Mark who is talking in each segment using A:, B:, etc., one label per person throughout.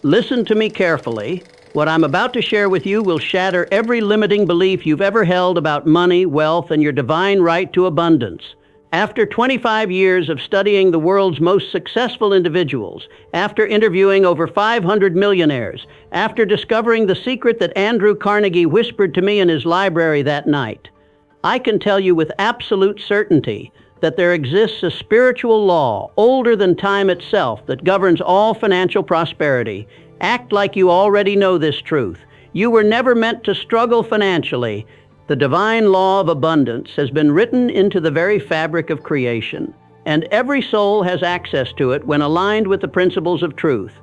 A: Listen to me carefully. What I'm about to share with you will shatter every limiting belief you've ever held about money, wealth, and your divine right to abundance. After 25 years of studying the world's most successful individuals, after interviewing over 500 millionaires, after discovering the secret that Andrew Carnegie whispered to me in his library that night, I can tell you with absolute certainty that there exists a spiritual law older than time itself that governs all financial prosperity. Act like you already know this truth. You were never meant to struggle financially. The divine law of abundance has been written into the very fabric of creation, and every soul has access to it when aligned with the principles of truth.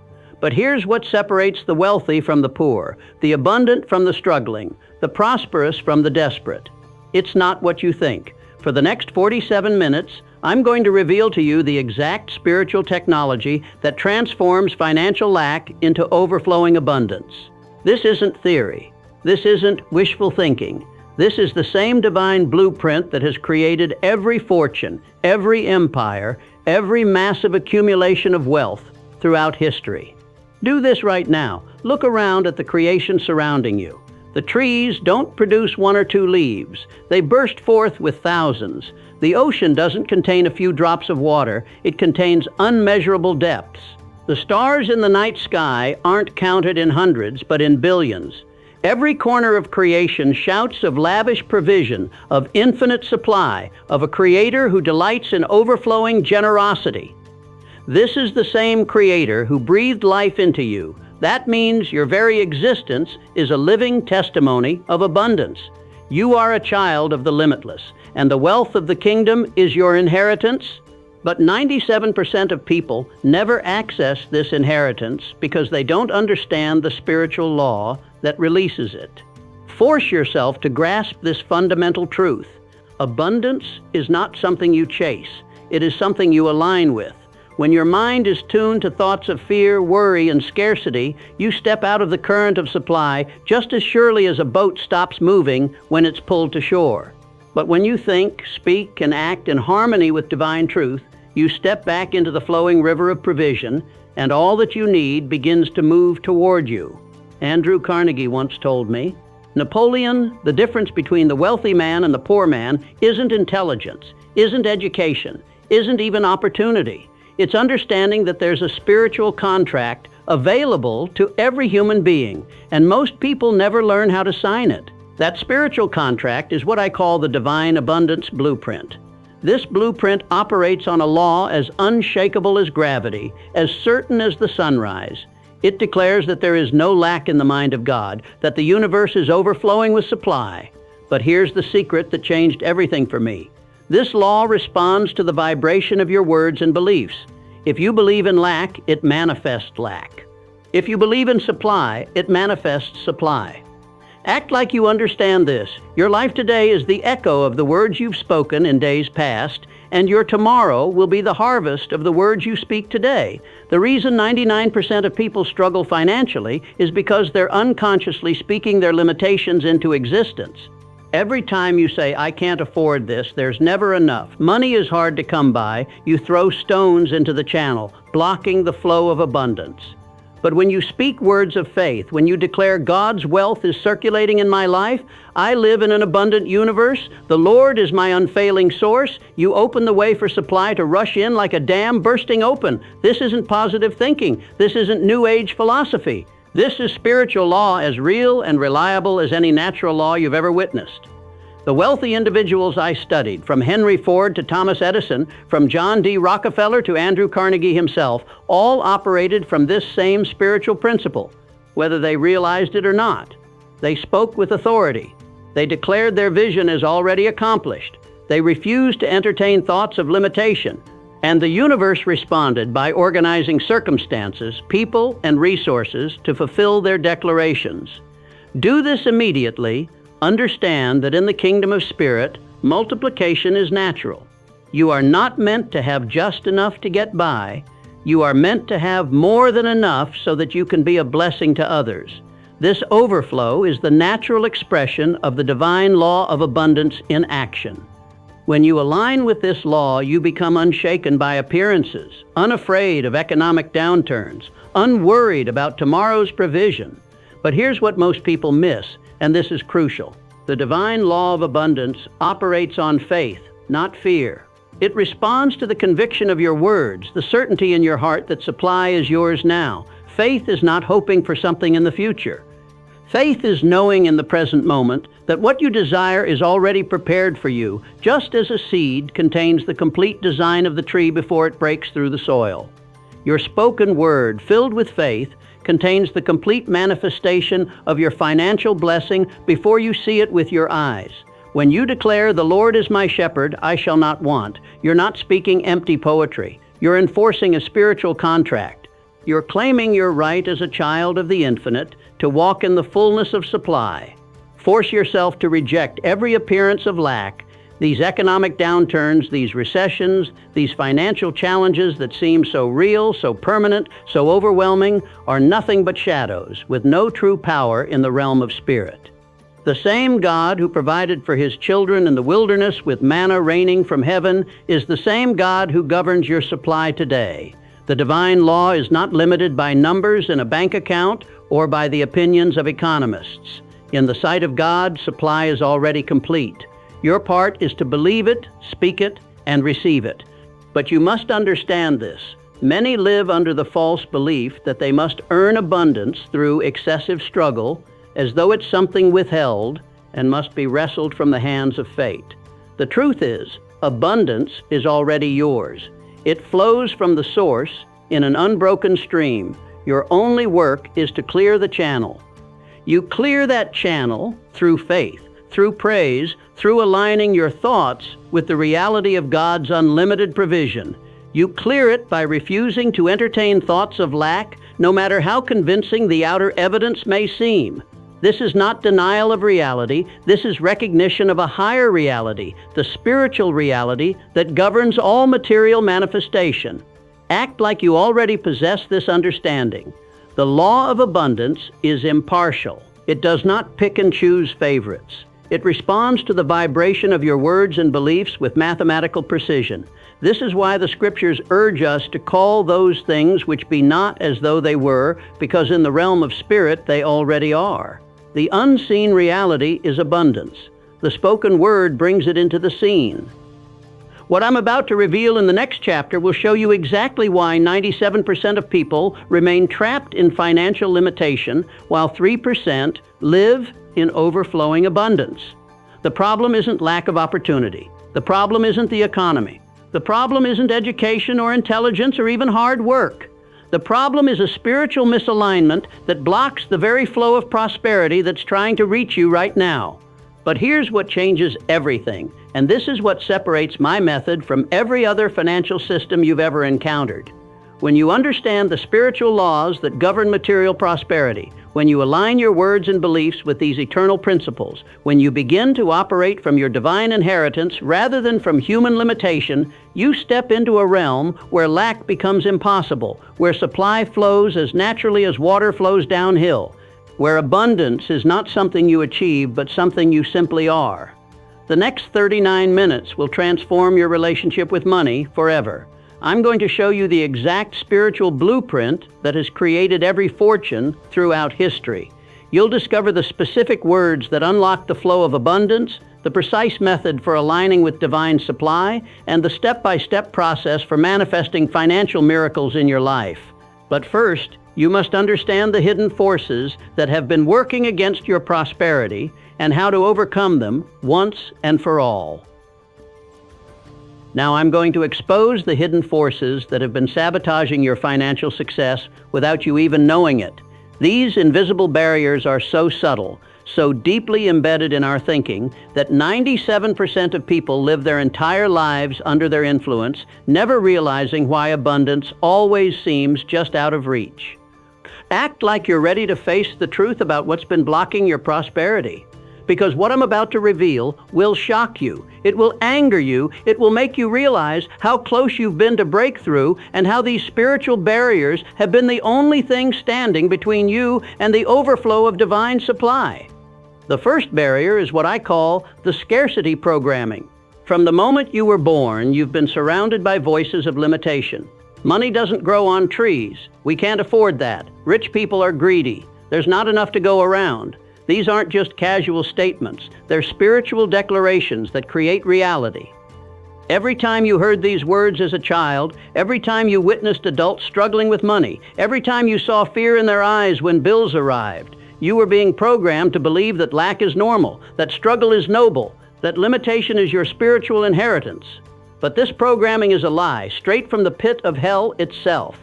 A: But here's what separates the wealthy from the poor, the abundant from the struggling, the prosperous from the desperate. It's not what you think. For the next 47 minutes, I'm going to reveal to you the exact spiritual technology that transforms financial lack into overflowing abundance. This isn't theory. This isn't wishful thinking. This is the same divine blueprint that has created every fortune, every empire, every massive accumulation of wealth throughout history. Do this right now. Look around at the creation surrounding you. The trees don't produce one or two leaves. They burst forth with thousands. The ocean doesn't contain a few drops of water. It contains unmeasurable depths. The stars in the night sky aren't counted in hundreds, but in billions. Every corner of creation shouts of lavish provision, of infinite supply, of a creator who delights in overflowing generosity. This is the same creator who breathed life into you. That means your very existence is a living testimony of abundance. You are a child of the limitless, and the wealth of the kingdom is your inheritance. But 97% of people never access this inheritance because they don't understand the spiritual law that releases it. Force yourself to grasp this fundamental truth. Abundance is not something you chase. It is something you align with. When your mind is tuned to thoughts of fear, worry, and scarcity, you step out of the current of supply just as surely as a boat stops moving when it's pulled to shore. But when you think, speak, and act in harmony with divine truth, you step back into the flowing river of provision, and all that you need begins to move toward you. Andrew Carnegie once told me, Napoleon, the difference between the wealthy man and the poor man isn't intelligence, isn't education, isn't even opportunity. It's understanding that there's a spiritual contract available to every human being, and most people never learn how to sign it. That spiritual contract is what I call the divine abundance blueprint. This blueprint operates on a law as unshakable as gravity, as certain as the sunrise. It declares that there is no lack in the mind of God, that the universe is overflowing with supply. But here's the secret that changed everything for me. This law responds to the vibration of your words and beliefs. If you believe in lack, it manifests lack. If you believe in supply, it manifests supply. Act like you understand this. Your life today is the echo of the words you've spoken in days past, and your tomorrow will be the harvest of the words you speak today. The reason 99% of people struggle financially is because they're unconsciously speaking their limitations into existence. Every time you say, I can't afford this, there's never enough. Money is hard to come by. You throw stones into the channel, blocking the flow of abundance. But when you speak words of faith, when you declare God's wealth is circulating in my life, I live in an abundant universe, the Lord is my unfailing source, you open the way for supply to rush in like a dam bursting open. This isn't positive thinking. This isn't New Age philosophy. This is spiritual law as real and reliable as any natural law you've ever witnessed. The wealthy individuals I studied, from Henry Ford to Thomas Edison, from John D. Rockefeller to Andrew Carnegie himself, all operated from this same spiritual principle, whether they realized it or not. They spoke with authority. They declared their vision as already accomplished. They refused to entertain thoughts of limitation. And the universe responded by organizing circumstances, people, and resources to fulfill their declarations. Do this immediately. Understand that in the kingdom of spirit, multiplication is natural. You are not meant to have just enough to get by. You are meant to have more than enough so that you can be a blessing to others. This overflow is the natural expression of the divine law of abundance in action. When you align with this law, you become unshaken by appearances, unafraid of economic downturns, unworried about tomorrow's provision. But here's what most people miss, and this is crucial. The divine law of abundance operates on faith, not fear. It responds to the conviction of your words, the certainty in your heart that supply is yours now. Faith is not hoping for something in the future. Faith is knowing in the present moment that what you desire is already prepared for you, just as a seed contains the complete design of the tree before it breaks through the soil. Your spoken word, filled with faith, contains the complete manifestation of your financial blessing before you see it with your eyes. When you declare, "The Lord is my shepherd, I shall not want," you're not speaking empty poetry. You're enforcing a spiritual contract. You're claiming your right as a child of the infinite to walk in the fullness of supply. Force yourself to reject every appearance of lack. These economic downturns, these recessions, these financial challenges that seem so real, so permanent, so overwhelming, are nothing but shadows with no true power in the realm of spirit. The same God who provided for his children in the wilderness with manna raining from heaven is the same God who governs your supply today. The divine law is not limited by numbers in a bank account or by the opinions of economists. In the sight of God, supply is already complete. Your part is to believe it, speak it, and receive it. But you must understand this. Many live under the false belief that they must earn abundance through excessive struggle, as though it's something withheld and must be wrestled from the hands of fate. The truth is, abundance is already yours. It flows from the source in an unbroken stream. Your only work is to clear the channel. You clear that channel through faith, through praise, through aligning your thoughts with the reality of God's unlimited provision. You clear it by refusing to entertain thoughts of lack, no matter how convincing the outer evidence may seem. This is not denial of reality. This is recognition of a higher reality, the spiritual reality that governs all material manifestation. Act like you already possess this understanding. The law of abundance is impartial. It does not pick and choose favorites. It responds to the vibration of your words and beliefs with mathematical precision. This is why the scriptures urge us to call those things which be not as though they were, because in the realm of spirit they already are. The unseen reality is abundance. The spoken word brings it into the seen. What I'm about to reveal in the next chapter will show you exactly why 97% of people remain trapped in financial limitation, while 3% live in overflowing abundance. The problem isn't lack of opportunity. The problem isn't the economy. The problem isn't education or intelligence or even hard work. The problem is a spiritual misalignment that blocks the very flow of prosperity that's trying to reach you right now. But here's what changes everything, and this is what separates my method from every other financial system you've ever encountered. When you understand the spiritual laws that govern material prosperity, when you align your words and beliefs with these eternal principles, when you begin to operate from your divine inheritance rather than from human limitation, you step into a realm where lack becomes impossible, where supply flows as naturally as water flows downhill, where abundance is not something you achieve, but something you simply are. The next 39 minutes will transform your relationship with money forever. I'm going to show you the exact spiritual blueprint that has created every fortune throughout history. You'll discover the specific words that unlock the flow of abundance, the precise method for aligning with divine supply, and the step-by-step process for manifesting financial miracles in your life. But first, you must understand the hidden forces that have been working against your prosperity and how to overcome them once and for all. Now I'm going to expose the hidden forces that have been sabotaging your financial success without you even knowing it. These invisible barriers are so subtle, so deeply embedded in our thinking, that 97% of people live their entire lives under their influence, never realizing why abundance always seems just out of reach. Act like you're ready to face the truth about what's been blocking your prosperity. Because what I'm about to reveal will shock you. It will anger you. It will make you realize how close you've been to breakthrough and how these spiritual barriers have been the only thing standing between you and the overflow of divine supply. The first barrier is what I call the scarcity programming. From the moment you were born, you've been surrounded by voices of limitation. Money doesn't grow on trees. We can't afford that. Rich people are greedy. There's not enough to go around. These aren't just casual statements. They're spiritual declarations that create reality. Every time you heard these words as a child, every time you witnessed adults struggling with money, every time you saw fear in their eyes when bills arrived, you were being programmed to believe that lack is normal, that struggle is noble, that limitation is your spiritual inheritance. But this programming is a lie, straight from the pit of hell itself.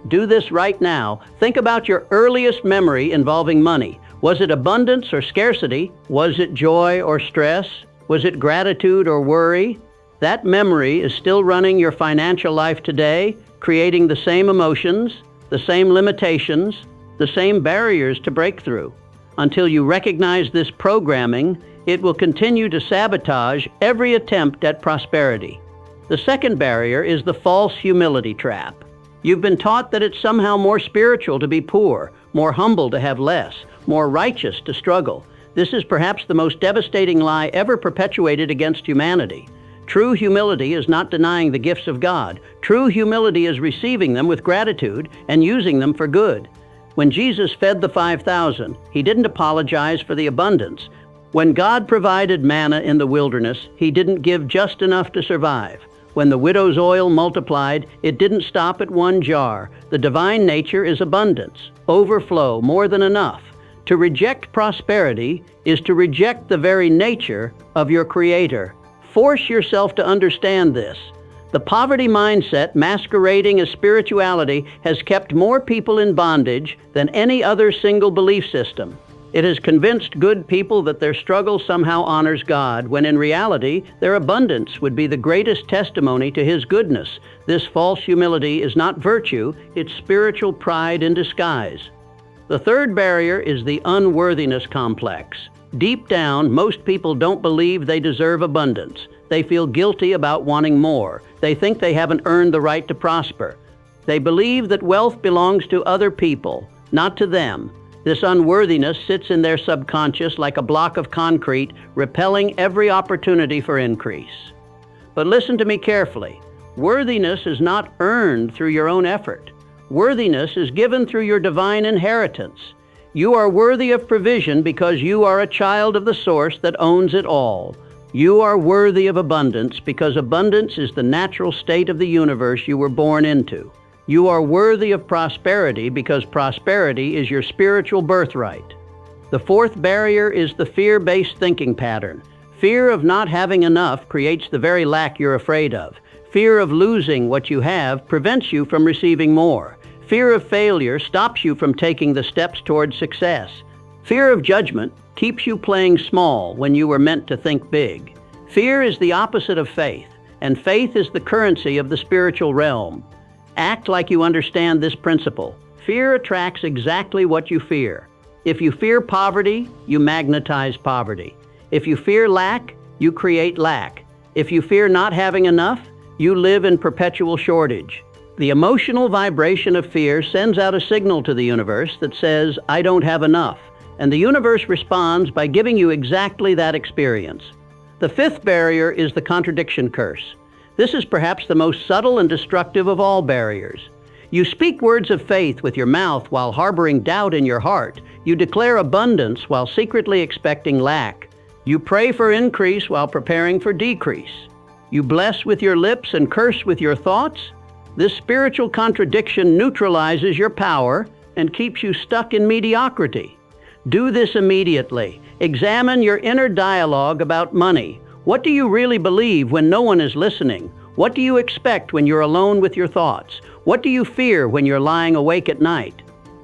A: Do this right now. Think about your earliest memory involving money. Was it abundance or scarcity? Was it joy or stress? Was it gratitude or worry? That memory is still running your financial life today, creating the same emotions, the same limitations, the same barriers to break through. Until you recognize this programming, it will continue to sabotage every attempt at prosperity. The second barrier is the false humility trap. You've been taught that it's somehow more spiritual to be poor, more humble to have less, more righteous to struggle. This is perhaps the most devastating lie ever perpetuated against humanity. True humility is not denying the gifts of God. True humility is receiving them with gratitude and using them for good. When Jesus fed the 5,000, he didn't apologize for the abundance. When God provided manna in the wilderness, he didn't give just enough to survive. When the widow's oil multiplied, it didn't stop at one jar. The divine nature is abundance, overflow, more than enough. To reject prosperity is to reject the very nature of your Creator. Force yourself to understand this. The poverty mindset masquerading as spirituality has kept more people in bondage than any other single belief system. It has convinced good people that their struggle somehow honors God, when in reality, their abundance would be the greatest testimony to His goodness. This false humility is not virtue, it's spiritual pride in disguise. The third barrier is the unworthiness complex. Deep down, most people don't believe they deserve abundance. They feel guilty about wanting more. They think they haven't earned the right to prosper. They believe that wealth belongs to other people, not to them. This unworthiness sits in their subconscious like a block of concrete, repelling every opportunity for increase. But listen to me carefully. Worthiness is not earned through your own effort. Worthiness is given through your divine inheritance. You are worthy of provision because you are a child of the source that owns it all. You are worthy of abundance because abundance is the natural state of the universe you were born into. You are worthy of prosperity because prosperity is your spiritual birthright. The fourth barrier is the fear-based thinking pattern. Fear of not having enough creates the very lack you're afraid of. Fear of losing what you have prevents you from receiving more. Fear of failure stops you from taking the steps toward success. Fear of judgment keeps you playing small when you were meant to think big. Fear is the opposite of faith, and faith is the currency of the spiritual realm. Act like you understand this principle. Fear attracts exactly what you fear. If you fear poverty, you magnetize poverty. If you fear lack, you create lack. If you fear not having enough, you live in perpetual shortage. The emotional vibration of fear sends out a signal to the universe that says, "I don't have enough," and the universe responds by giving you exactly that experience. The fifth barrier is the contradiction curse. This is perhaps the most subtle and destructive of all barriers. You speak words of faith with your mouth while harboring doubt in your heart. You declare abundance while secretly expecting lack. You pray for increase while preparing for decrease. You bless with your lips and curse with your thoughts. This spiritual contradiction neutralizes your power and keeps you stuck in mediocrity. Do this immediately. Examine your inner dialogue about money. What do you really believe when no one is listening? What do you expect when you're alone with your thoughts? What do you fear when you're lying awake at night?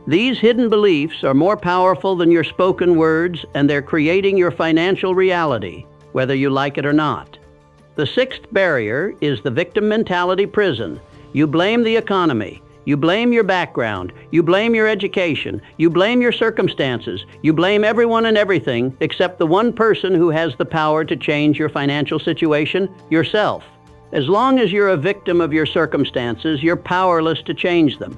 A: These hidden beliefs are more powerful than your spoken words, and they're creating your financial reality, whether you like it or not. The sixth barrier is the victim mentality prison. You blame the economy. You blame your background. You blame your education. You blame your circumstances. You blame everyone and everything except the one person who has the power to change your financial situation, yourself. As long as you're a victim of your circumstances, you're powerless to change them.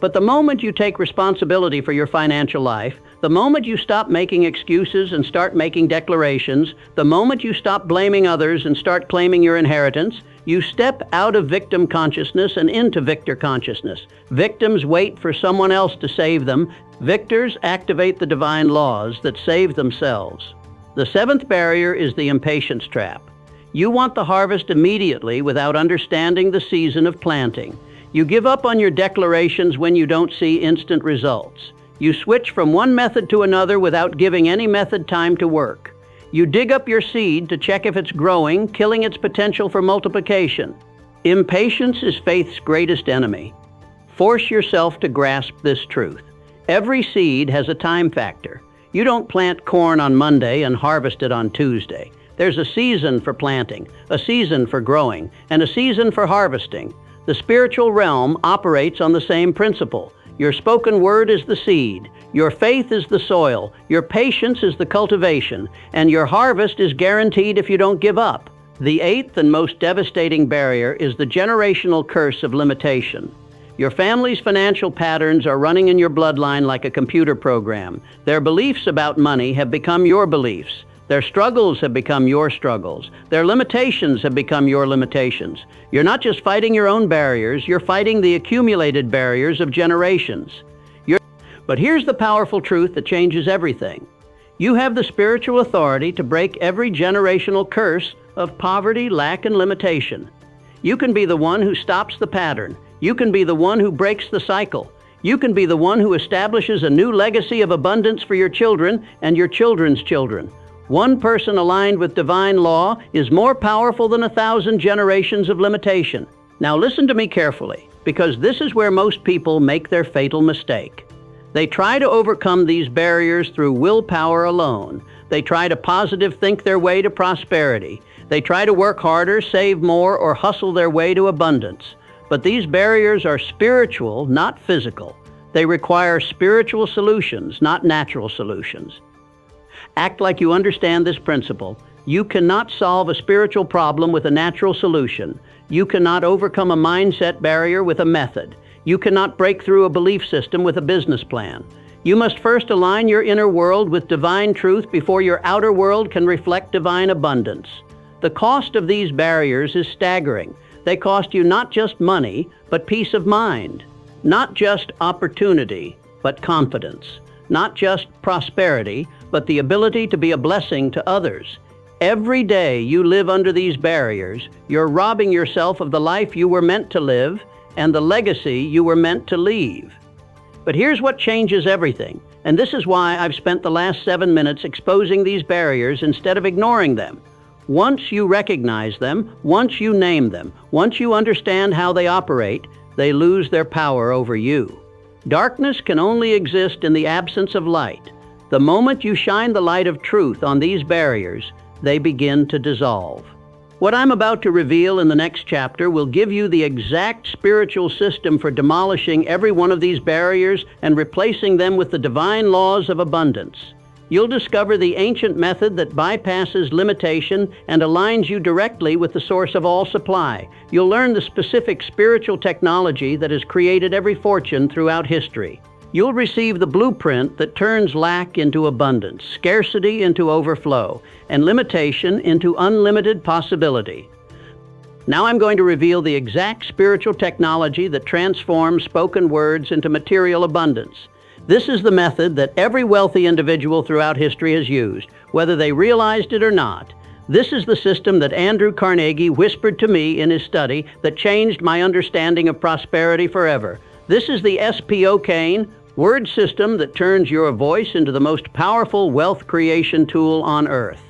A: But the moment you take responsibility for your financial life, the moment you stop making excuses and start making declarations, the moment you stop blaming others and start claiming your inheritance, you step out of victim consciousness and into victor consciousness. Victims wait for someone else to save them. Victors activate the divine laws that save themselves. The seventh barrier is the impatience trap. You want the harvest immediately without understanding the season of planting. You give up on your declarations when you don't see instant results. You switch from one method to another without giving any method time to work. You dig up your seed to check if it's growing, killing its potential for multiplication. Impatience is faith's greatest enemy. Force yourself to grasp this truth. Every seed has a time factor. You don't plant corn on Monday and harvest it on Tuesday. There's a season for planting, a season for growing, and a season for harvesting. The spiritual realm operates on the same principle. Your spoken word is the seed, your faith is the soil, your patience is the cultivation, and your harvest is guaranteed if you don't give up. The eighth and most devastating barrier is the generational curse of limitation. Your family's financial patterns are running in your bloodline like a computer program. Their beliefs about money have become your beliefs. Their struggles have become your struggles. Their limitations have become your limitations. You're not just fighting your own barriers, you're fighting the accumulated barriers of generations. But here's the powerful truth that changes everything. You have the spiritual authority to break every generational curse of poverty, lack, and limitation. You can be the one who stops the pattern. You can be the one who breaks the cycle. You can be the one who establishes a new legacy of abundance for your children and your children's children. One person aligned with divine law is more powerful than 1,000 generations of limitation. Now listen to me carefully, because this is where most people make their fatal mistake. They try to overcome these barriers through willpower alone. They try to positive think their way to prosperity. They try to work harder, save more, or hustle their way to abundance. But these barriers are spiritual, not physical. They require spiritual solutions, not natural solutions. Act like you understand this principle. You cannot solve a spiritual problem with a natural solution. You cannot overcome a mindset barrier with a method. You cannot break through a belief system with a business plan. You must first align your inner world with divine truth before your outer world can reflect divine abundance. The cost of these barriers is staggering. They cost you not just money, but peace of mind. Not just opportunity, but confidence. Not just prosperity, but the ability to be a blessing to others. Every day you live under these barriers, you're robbing yourself of the life you were meant to live and the legacy you were meant to leave. But here's what changes everything, and this is why I've spent the last 7 minutes exposing these barriers instead of ignoring them. Once you recognize them, once you name them, once you understand how they operate, they lose their power over you. Darkness can only exist in the absence of light. The moment you shine the light of truth on these barriers, they begin to dissolve. What I'm about to reveal in the next chapter will give you the exact spiritual system for demolishing every one of these barriers and replacing them with the divine laws of abundance. You'll discover the ancient method that bypasses limitation and aligns you directly with the source of all supply. You'll learn the specific spiritual technology that has created every fortune throughout history. You'll receive the blueprint that turns lack into abundance, scarcity into overflow, and limitation into unlimited possibility. Now I'm going to reveal the exact spiritual technology that transforms spoken words into material abundance. This is the method that every wealthy individual throughout history has used, whether they realized it or not. This is the system that Andrew Carnegie whispered to me in his study that changed my understanding of prosperity forever. This is the S.P.O.K.E.N. word system that turns your voice into the most powerful wealth creation tool on earth.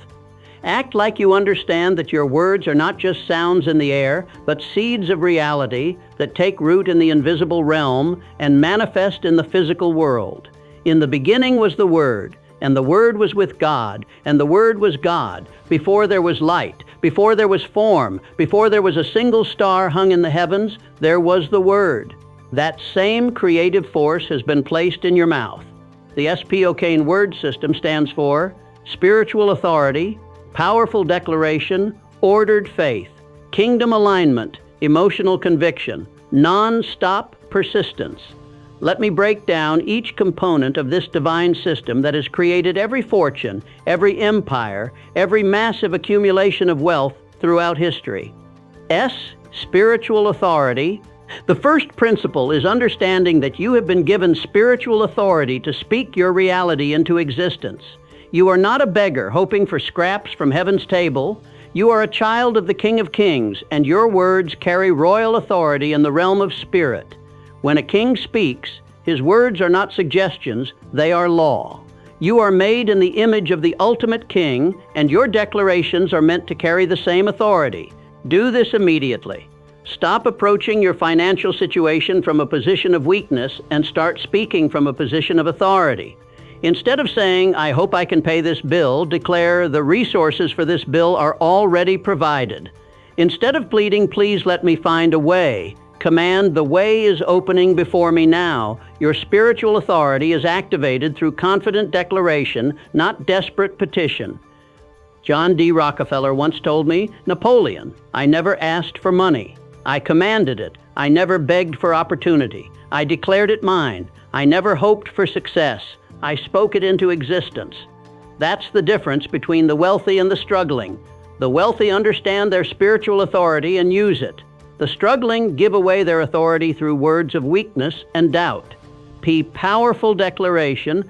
A: Act like you understand that your words are not just sounds in the air, but seeds of reality that take root in the invisible realm and manifest in the physical world. In the beginning was the Word, and the Word was with God, and the Word was God. Before there was light, before there was form, before there was a single star hung in the heavens, there was the Word. That same creative force has been placed in your mouth. The S.P.O.K.E.N. word system stands for spiritual authority, powerful declaration, ordered faith, kingdom alignment, emotional conviction, non-stop persistence. Let me break down each component of this divine system that has created every fortune, every empire, every massive accumulation of wealth throughout history. S. Spiritual authority. The first principle is understanding that you have been given spiritual authority to speak your reality into existence. You are not a beggar hoping for scraps from heaven's table. You are a child of the King of Kings, and your words carry royal authority in the realm of spirit. When a king speaks, his words are not suggestions, they are law. You are made in the image of the ultimate king, and your declarations are meant to carry the same authority. Do this immediately. Stop approaching your financial situation from a position of weakness and start speaking from a position of authority. Instead of saying, "I hope I can pay this bill," declare, "The resources for this bill are already provided." Instead of pleading, "Please let me find a way," command, "The way is opening before me now." Your spiritual authority is activated through confident declaration, not desperate petition. John D. Rockefeller once told me, "Napoleon, I never asked for money. I commanded it. I never begged for opportunity. I declared it mine. I never hoped for success. I spoke it into existence." That's the difference between the wealthy and the struggling. The wealthy understand their spiritual authority and use it. The struggling give away their authority through words of weakness and doubt. P. Powerful declaration.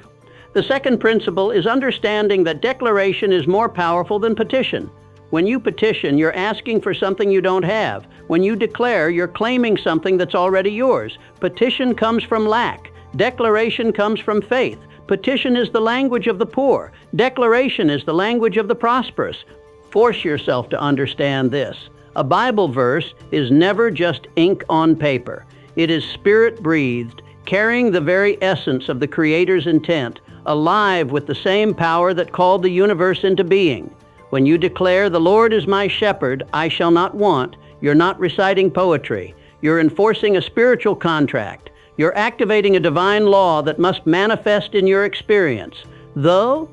A: The second principle is understanding that declaration is more powerful than petition. When you petition, you're asking for something you don't have. When you declare, you're claiming something that's already yours. Petition comes from lack. Declaration comes from faith. Petition is the language of the poor. Declaration is the language of the prosperous. Force yourself to understand this. A Bible verse is never just ink on paper. It is spirit-breathed, carrying the very essence of the Creator's intent, alive with the same power that called the universe into being. When you declare, "The Lord is my shepherd, I shall not want," you're not reciting poetry. You're enforcing a spiritual contract. You're activating a divine law that must manifest in your experience. Though,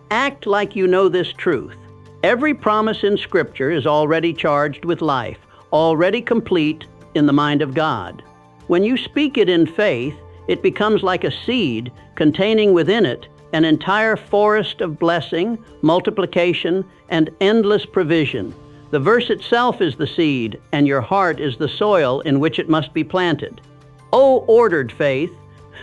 A: act like you know this truth. Every promise in Scripture is already charged with life, already complete in the mind of God. When you speak it in faith, it becomes like a seed containing within it an entire forest of blessing, multiplication, and endless provision. The verse itself is the seed, and your heart is the soil in which it must be planted. Oh, ordered faith!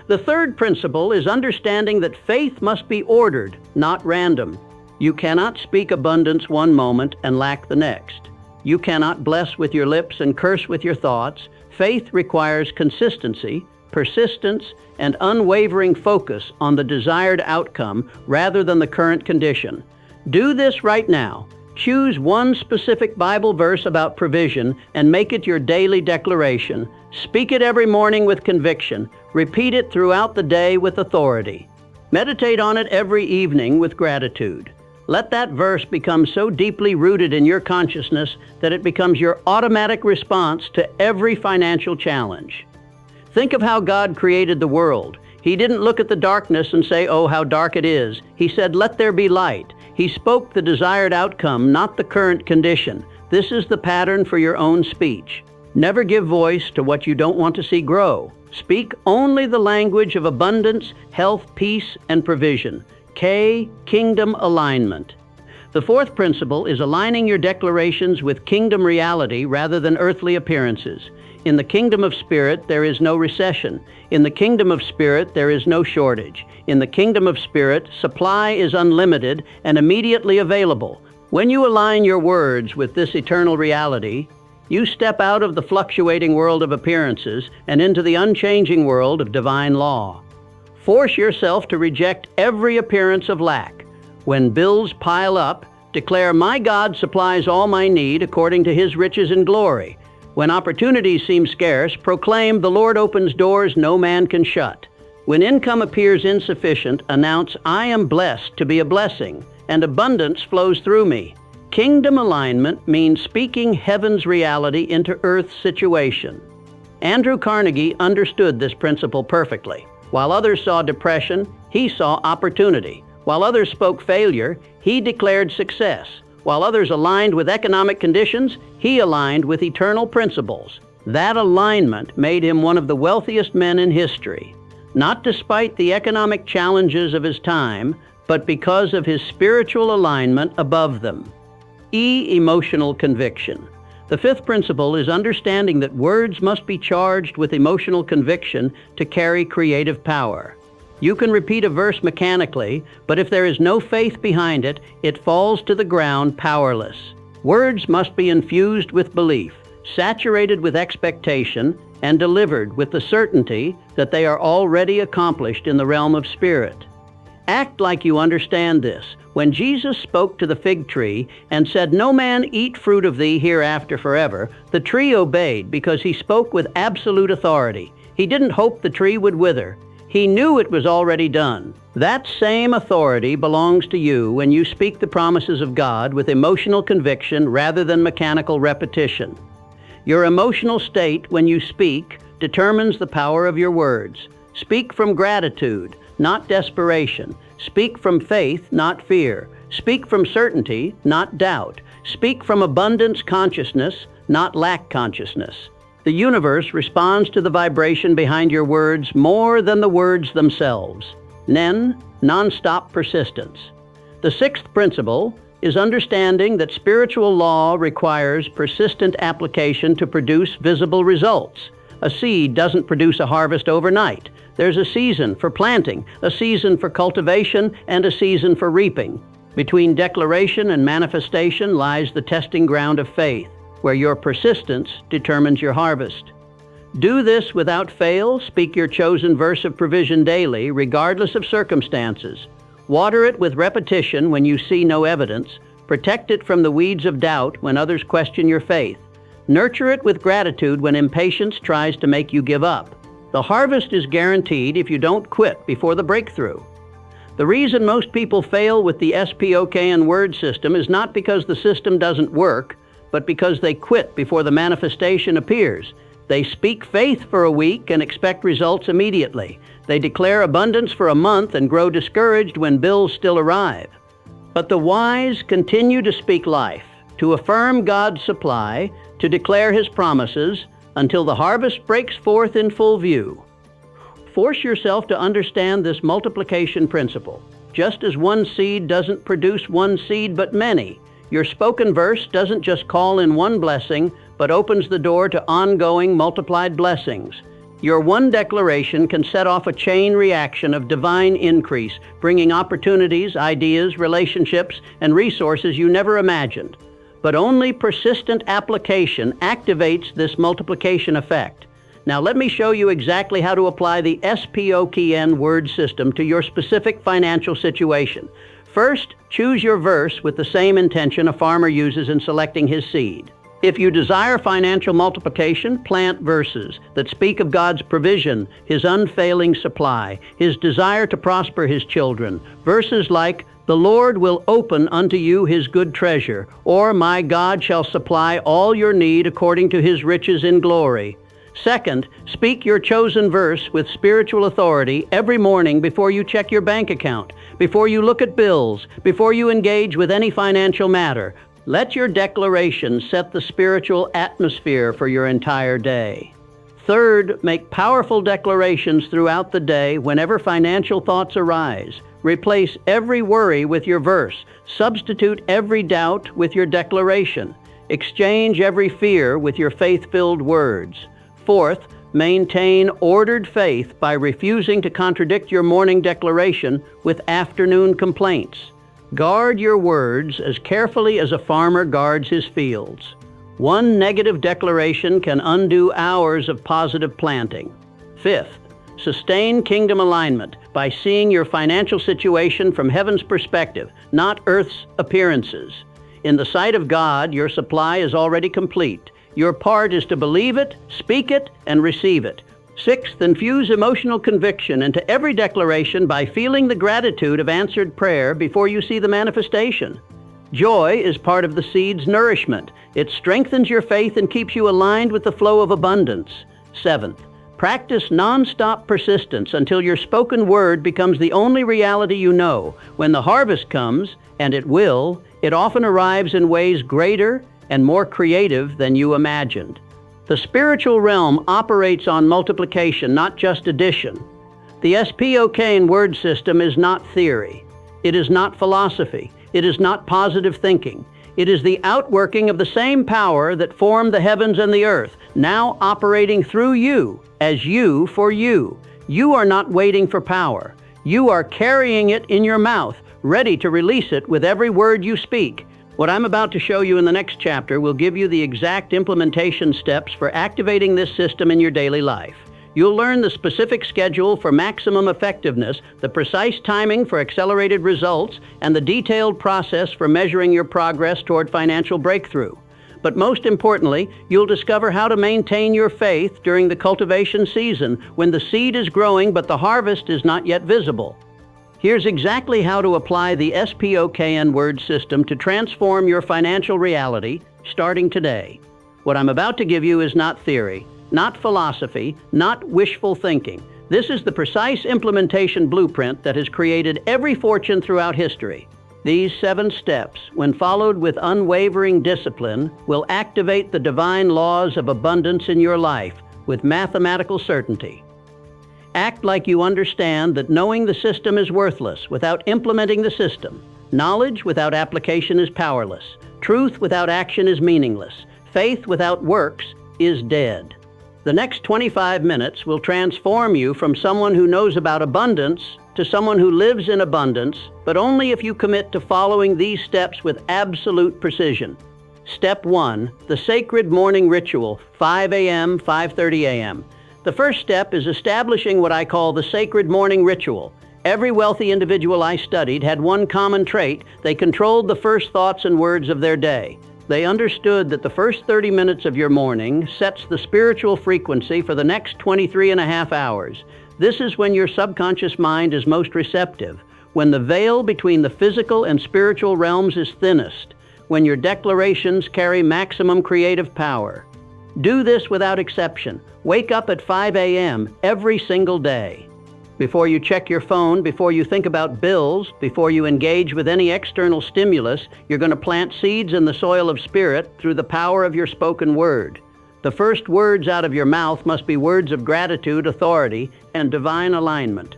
A: The third principle is understanding that faith must be ordered, not random. You cannot speak abundance one moment and lack the next. You cannot bless with your lips and curse with your thoughts. Faith requires consistency, persistence, and unwavering focus on the desired outcome rather than the current condition. Do this right now. Choose one specific Bible verse about provision and make it your daily declaration. Speak it every morning with conviction. Repeat it throughout the day with authority. Meditate on it every evening with gratitude. Let that verse become so deeply rooted in your consciousness that it becomes your automatic response to every financial challenge. Think of how God created the world. He didn't look at the darkness and say, "Oh, how dark it is." He said, "Let there be light." He spoke the desired outcome, not the current condition. This is the pattern for your own speech. Never give voice to what you don't want to see grow. Speak only the language of abundance, health, peace, and provision. K. Kingdom alignment. The fourth principle is aligning your declarations with kingdom reality rather than earthly appearances. In the kingdom of spirit, there is no recession. In the kingdom of spirit, there is no shortage. In the kingdom of spirit, supply is unlimited and immediately available. When you align your words with this eternal reality, you step out of the fluctuating world of appearances and into the unchanging world of divine law. Force yourself to reject every appearance of lack. When bills pile up, declare, "My God supplies all my need according to His riches and glory." When opportunities seem scarce, proclaim, "The Lord opens doors no man can shut." When income appears insufficient, announce, "I am blessed to be a blessing, and abundance flows through me." Kingdom alignment means speaking heaven's reality into earth's situation. Andrew Carnegie understood this principle perfectly. While others saw depression, he saw opportunity. While others spoke failure, he declared success. While others aligned with economic conditions, he aligned with eternal principles. That alignment made him one of the wealthiest men in history. not despite the economic challenges of his time, but because of his spiritual alignment above them. Emotional conviction. The fifth principle is understanding that words must be charged with emotional conviction to carry creative power. You can repeat a verse mechanically, but if there is no faith behind it, it falls to the ground powerless. Words must be infused with belief, saturated with expectation, and delivered with the certainty that they are already accomplished in the realm of spirit. Act like you understand this. When Jesus spoke to the fig tree and said, "No man eat fruit of thee hereafter forever," the tree obeyed because he spoke with absolute authority. He didn't hope the tree would wither. He knew it was already done. That same authority belongs to you when you speak the promises of God with emotional conviction rather than mechanical repetition. Your emotional state when you speak determines the power of your words. Speak from gratitude, not desperation. Speak from faith, not fear. Speak from certainty, not doubt. Speak from abundance consciousness, not lack consciousness. The universe responds to the vibration behind your words more than the words themselves. Non-stop persistence. The sixth principle is understanding that spiritual law requires persistent application to produce visible results. A seed doesn't produce a harvest overnight. There's a season for planting, a season for cultivation, and a season for reaping. Between declaration and manifestation lies the testing ground of faith, where your persistence determines your harvest. Do this without fail. Speak your chosen verse of provision daily, regardless of circumstances. Water it with repetition when you see no evidence. Protect it from the weeds of doubt when others question your faith. Nurture it with gratitude when impatience tries to make you give up. The harvest is guaranteed if you don't quit before the breakthrough. The reason most people fail with the S.P.O.K.E.N word system is not because the system doesn't work, but because they quit before the manifestation appears. They speak faith for a week and expect results immediately. They declare abundance for a month and grow discouraged when bills still arrive. But the wise continue to speak life, to affirm God's supply, to declare His promises, until the harvest breaks forth in full view. Force yourself to understand this multiplication principle. Just as one seed doesn't produce one seed but many, your spoken verse doesn't just call in one blessing, but opens the door to ongoing multiplied blessings. Your one declaration can set off a chain reaction of divine increase, bringing opportunities, ideas, relationships, and resources you never imagined. But only persistent application activates this multiplication effect. Now let me show you exactly how to apply the S.P.O.K.E.N word system to your specific financial situation. First, choose your verse with the same intention a farmer uses in selecting his seed. If you desire financial multiplication, plant verses that speak of God's provision, His unfailing supply, His desire to prosper His children. Verses like, "The Lord will open unto you His good treasure," or "My God shall supply all your need according to His riches in glory." Second, speak your chosen verse with spiritual authority every morning before you check your bank account, before you look at bills, before you engage with any financial matter. Let your declaration set the spiritual atmosphere for your entire day. Third, make powerful declarations throughout the day whenever financial thoughts arise. Replace every worry with your verse. Substitute every doubt with your declaration. Exchange every fear with your faith-filled words. Fourth, maintain ordered faith by refusing to contradict your morning declaration with afternoon complaints. Guard your words as carefully as a farmer guards his fields. One negative declaration can undo hours of positive planting. Fifth, sustain kingdom alignment by seeing your financial situation from heaven's perspective, not earth's appearances. In the sight of God, your supply is already complete. Your part is to believe it, speak it, and receive it. Sixth, infuse emotional conviction into every declaration by feeling the gratitude of answered prayer before you see the manifestation. Joy is part of the seed's nourishment. It strengthens your faith and keeps you aligned with the flow of abundance. Seventh, practice non-stop persistence until your spoken word becomes the only reality you know. When the harvest comes, and it will, it often arrives in ways greater and more creative than you imagined. The spiritual realm operates on multiplication, not just addition. The S.P.O.K.E.N. word system is not theory. It is not philosophy. It is not positive thinking. It is the outworking of the same power that formed the heavens and the earth, now operating through you, as you for you. You are not waiting for power. You are carrying it in your mouth, ready to release it with every word you speak. What I'm about to show you in the next chapter will give you the exact implementation steps for activating this system in your daily life. You'll learn the specific schedule for maximum effectiveness, the precise timing for accelerated results, and the detailed process for measuring your progress toward financial breakthrough. But most importantly, you'll discover how to maintain your faith during the cultivation season when the seed is growing but the harvest is not yet visible. Here's exactly how to apply the S.P.O.K.E.N. word system to transform your financial reality starting today. What I'm about to give you is not theory, not philosophy, not wishful thinking. This is the precise implementation blueprint that has created every fortune throughout history. These 7 steps, when followed with unwavering discipline, will activate the divine laws of abundance in your life with mathematical certainty. Act like you understand that knowing the system is worthless without implementing the system. Knowledge without application is powerless. Truth without action is meaningless. Faith without works is dead. The next 25 minutes will transform you from someone who knows about abundance to someone who lives in abundance, but only if you commit to following these steps with absolute precision. Step 1, the sacred morning ritual, 5 a.m., 5:30 a.m. The first step is establishing what I call the sacred morning ritual. Every wealthy individual I studied had one common trait: they controlled the first thoughts and words of their day. They understood that the first 30 minutes of your morning sets the spiritual frequency for the next 23 and a half hours. This is when your subconscious mind is most receptive, when the veil between the physical and spiritual realms is thinnest, when your declarations carry maximum creative power. Do this without exception. Wake up at 5 a.m. every single day. Before you check your phone, before you think about bills, before you engage with any external stimulus, you're going to plant seeds in the soil of spirit through the power of your spoken word. The first words out of your mouth must be words of gratitude, authority, and divine alignment.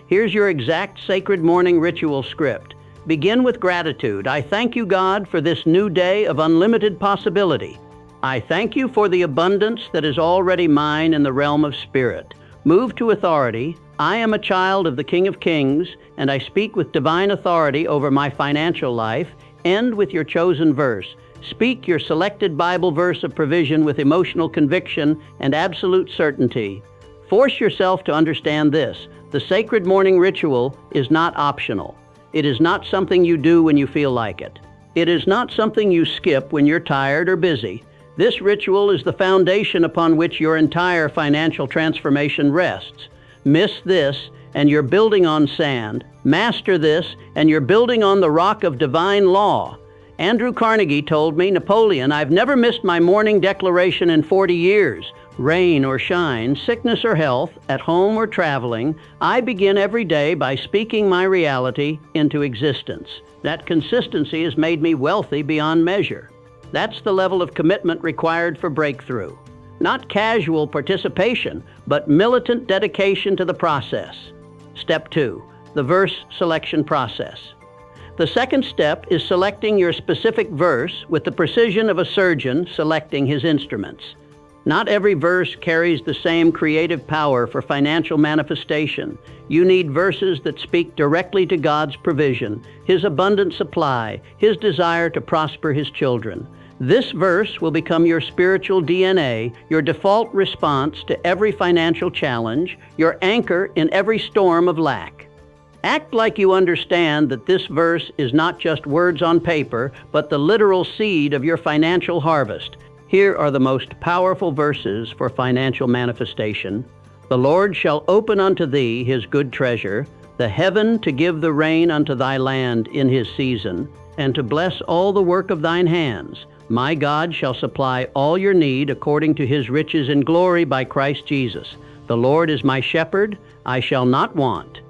A: Here's your exact sacred morning ritual script. Begin with gratitude. I thank you, God, for this new day of unlimited possibility. I thank you for the abundance that is already mine in the realm of spirit. Move to authority. I am a child of the King of Kings, and I speak with divine authority over my financial life. End with your chosen verse. Speak your selected Bible verse of provision with emotional conviction and absolute certainty. Force yourself to understand this: the sacred morning ritual is not optional. It is not something you do when you feel like it. It is not something you skip when you're tired or busy. This ritual is the foundation upon which your entire financial transformation rests. Miss this, and you're building on sand. Master this, and you're building on the rock of divine law. Andrew Carnegie told me, Napoleon, I've never missed my morning declaration in 40 years. Rain or shine, sickness or health, at home or traveling, I begin every day by speaking my reality into existence. That consistency has made me wealthy beyond measure. That's the level of commitment required for breakthrough. Not casual participation, but militant dedication to the process. Step 2, the verse selection process. The second step is selecting your specific verse with the precision of a surgeon selecting his instruments. Not every verse carries the same creative power for financial manifestation. You need verses that speak directly to God's provision, His abundant supply, His desire to prosper His children. This verse will become your spiritual DNA, your default response to every financial challenge, your anchor in every storm of lack. Act like you understand that this verse is not just words on paper, but the literal seed of your financial harvest. Here are the most powerful verses for financial manifestation. The Lord shall open unto thee His good treasure, the heaven to give the rain unto thy land in His season, and to bless all the work of thine hands. My God shall supply all your need according to His riches in glory by Christ Jesus. The Lord is my shepherd, I shall not want.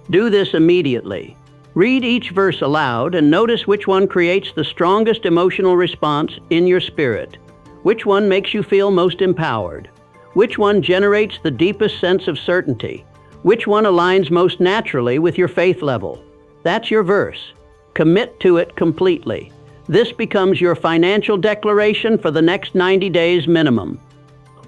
A: Do this immediately. Read each verse aloud and notice which one creates the strongest emotional response in your spirit. Which one makes you feel most empowered? Which one generates the deepest sense of certainty? Which one aligns most naturally with your faith level? That's your verse. Commit to it completely. This becomes your financial declaration for the next 90 days minimum.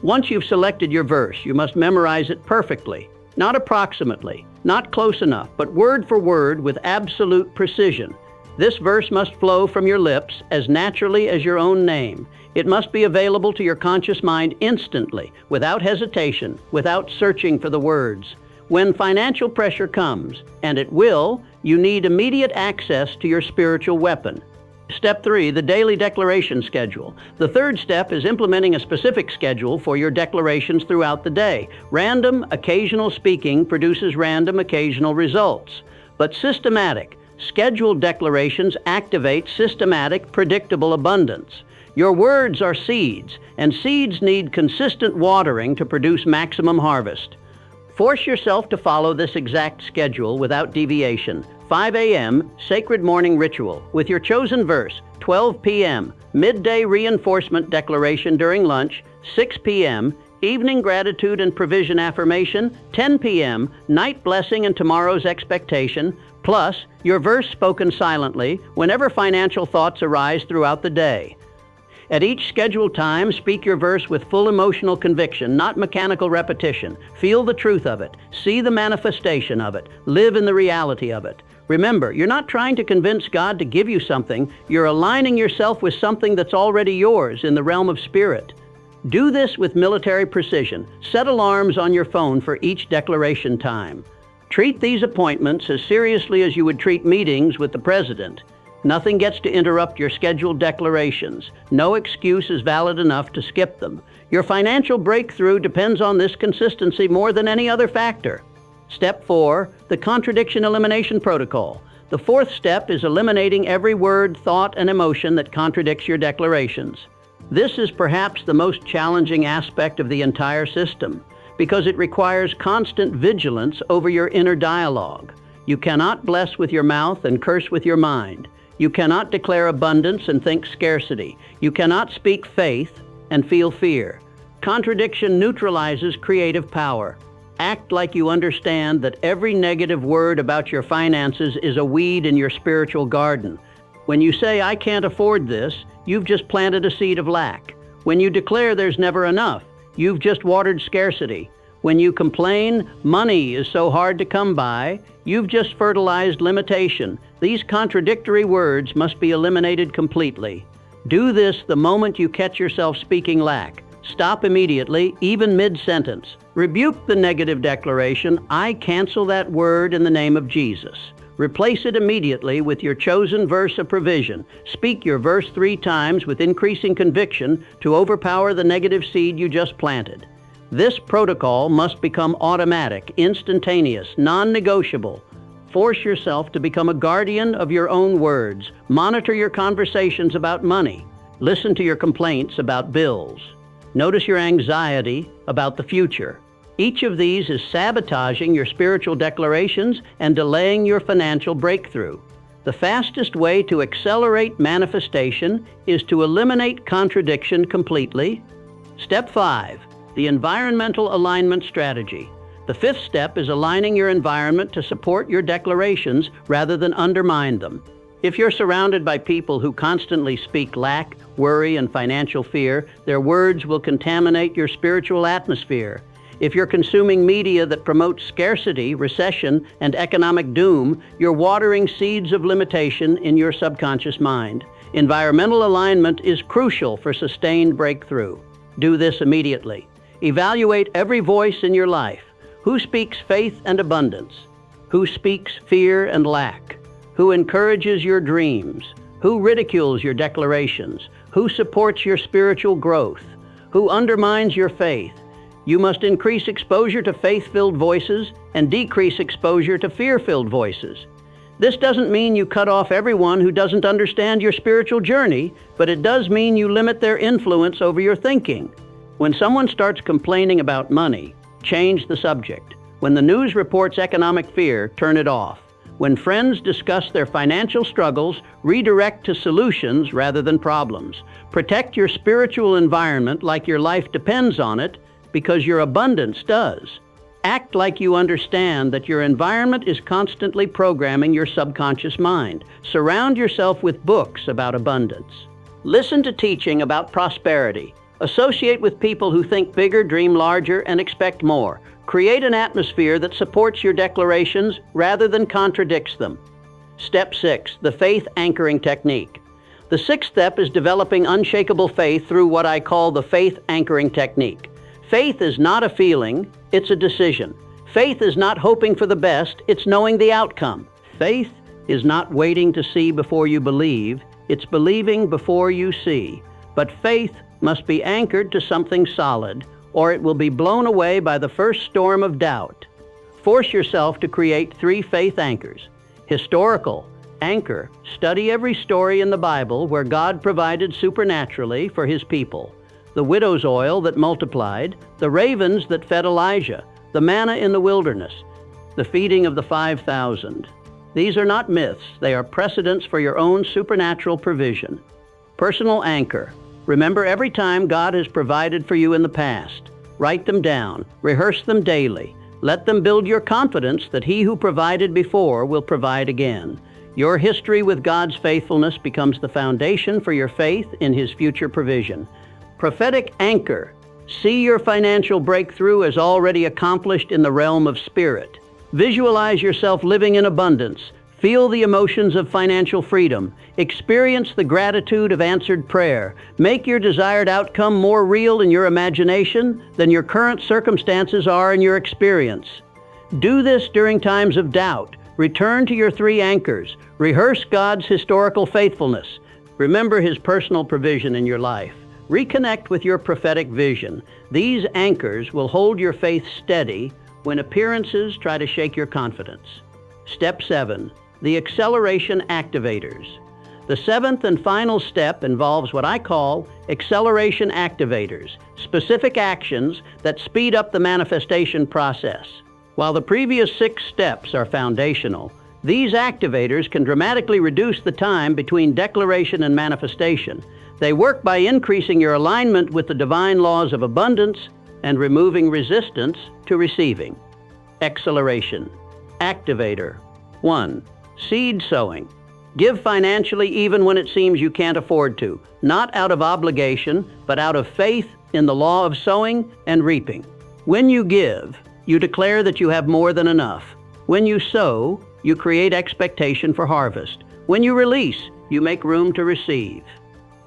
A: Once you've selected your verse, you must memorize it perfectly, not approximately, not close enough, but word for word with absolute precision. This verse must flow from your lips as naturally as your own name. It must be available to your conscious mind instantly, without hesitation, without searching for the words. When financial pressure comes, and it will, you need immediate access to your spiritual weapon. Step 3, the daily declaration schedule. The third step is implementing a specific schedule for your declarations throughout the day. Random, occasional speaking produces random, occasional results. But systematic, scheduled declarations activate systematic, predictable abundance. Your words are seeds, and seeds need consistent watering to produce maximum harvest. Force yourself to follow this exact schedule without deviation. 5 a.m., sacred morning ritual with your chosen verse. 12 p.m., midday reinforcement declaration during lunch. 6 p.m., evening gratitude and provision affirmation. 10 p.m., night blessing and tomorrow's expectation. Plus, your verse spoken silently whenever financial thoughts arise throughout the day. At each scheduled time, speak your verse with full emotional conviction, not mechanical repetition. Feel the truth of it. See the manifestation of it. Live in the reality of it. Remember, you're not trying to convince God to give you something. You're aligning yourself with something that's already yours in the realm of spirit. Do this with military precision. Set alarms on your phone for each declaration time. Treat these appointments as seriously as you would treat meetings with the president. Nothing gets to interrupt your scheduled declarations. No excuse is valid enough to skip them. Your financial breakthrough depends on this consistency more than any other factor. Step 4, the contradiction elimination protocol. The fourth step is eliminating every word, thought, and emotion that contradicts your declarations. This is perhaps the most challenging aspect of the entire system, because it requires constant vigilance over your inner dialogue. You cannot bless with your mouth and curse with your mind. You cannot declare abundance and think scarcity. You cannot speak faith and feel fear. Contradiction neutralizes creative power. Act like you understand that every negative word about your finances is a weed in your spiritual garden. When you say, "I can't afford this," you've just planted a seed of lack. When you declare there's never enough, you've just watered scarcity. When you complain, "Money is so hard to come by," you've just fertilized limitation. These contradictory words must be eliminated completely. Do this the moment you catch yourself speaking lack. Stop immediately, even mid-sentence. Rebuke the negative declaration, "I cancel that word in the name of Jesus." Replace it immediately with your chosen verse of provision. Speak your verse 3 times with increasing conviction to overpower the negative seed you just planted. This protocol must become automatic, instantaneous, non-negotiable. Force yourself to become a guardian of your own words. Monitor your conversations about money. Listen to your complaints about bills. Notice your anxiety about the future. Each of these is sabotaging your spiritual declarations and delaying your financial breakthrough. The fastest way to accelerate manifestation is to eliminate contradiction completely. Step 5. The environmental alignment strategy. The 5th step is aligning your environment to support your declarations rather than undermine them. If you're surrounded by people who constantly speak lack, worry, and financial fear, their words will contaminate your spiritual atmosphere. If you're consuming media that promotes scarcity, recession, and economic doom, you're watering seeds of limitation in your subconscious mind. Environmental alignment is crucial for sustained breakthrough. Do this immediately. Evaluate every voice in your life. Who speaks faith and abundance? Who speaks fear and lack? Who encourages your dreams? Who ridicules your declarations? Who supports your spiritual growth? Who undermines your faith? You must increase exposure to faith-filled voices and decrease exposure to fear-filled voices. This doesn't mean you cut off everyone who doesn't understand your spiritual journey, but it does mean you limit their influence over your thinking. When someone starts complaining about money, change the subject. When the news reports economic fear, turn it off. When friends discuss their financial struggles, redirect to solutions rather than problems. Protect your spiritual environment like your life depends on it, because your abundance does. Act like you understand that your environment is constantly programming your subconscious mind. Surround yourself with books about abundance. Listen to teaching about prosperity. Associate with people who think bigger, dream larger, and expect more. Create an atmosphere that supports your declarations rather than contradicts them. Step 6, the faith anchoring technique. The sixth step is developing unshakable faith through what I call the faith anchoring technique. Faith is not a feeling, it's a decision. Faith is not hoping for the best, it's knowing the outcome. Faith is not waiting to see before you believe, it's believing before you see. But faith must be anchored to something solid, or it will be blown away by the first storm of doubt. Force yourself to create 3 faith anchors. Historical anchor. Study every story in the Bible where God provided supernaturally for His people. The widow's oil that multiplied, the ravens that fed Elijah, the manna in the wilderness, the feeding of the 5,000. These are not myths, they are precedents for your own supernatural provision. Personal anchor. Remember every time God has provided for you in the past. Write them down, rehearse them daily. Let them build your confidence that He who provided before will provide again. Your history with God's faithfulness becomes the foundation for your faith in His future provision. Prophetic anchor. See your financial breakthrough as already accomplished in the realm of spirit. Visualize yourself living in abundance. Feel the emotions of financial freedom. Experience the gratitude of answered prayer. Make your desired outcome more real in your imagination than your current circumstances are in your experience. Do this during times of doubt. Return to your 3 anchors. Rehearse God's historical faithfulness. Remember His personal provision in your life. Reconnect with your prophetic vision. These anchors will hold your faith steady when appearances try to shake your confidence. Step 7, the acceleration activators. The 7th and final step involves what I call acceleration activators, specific actions that speed up the manifestation process. While the previous 6 steps are foundational, these activators can dramatically reduce the time between declaration and manifestation. They work by increasing your alignment with the divine laws of abundance and removing resistance to receiving. Acceleration. Activator. 1. Seed sowing. Give financially even when it seems you can't afford to, not out of obligation, but out of faith in the law of sowing and reaping. When you give, you declare that you have more than enough. When you sow, you create expectation for harvest. When you release, you make room to receive.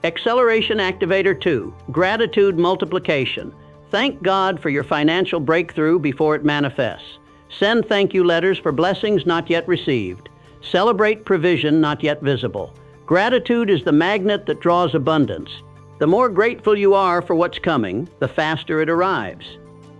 A: Acceleration Activator 2, Gratitude Multiplication. Thank God for your financial breakthrough before it manifests. Send thank you letters for blessings not yet received. Celebrate provision not yet visible. Gratitude is the magnet that draws abundance. The more grateful you are for what's coming, the faster it arrives.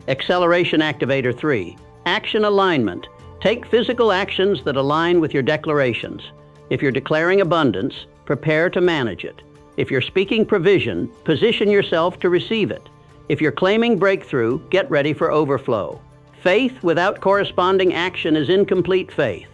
A: Acceleration Activator 3, Action Alignment. Take physical actions that align with your declarations. If you're declaring abundance, prepare to manage it. If you're speaking provision, position yourself to receive it. If you're claiming breakthrough, get ready for overflow. Faith without corresponding action is incomplete faith.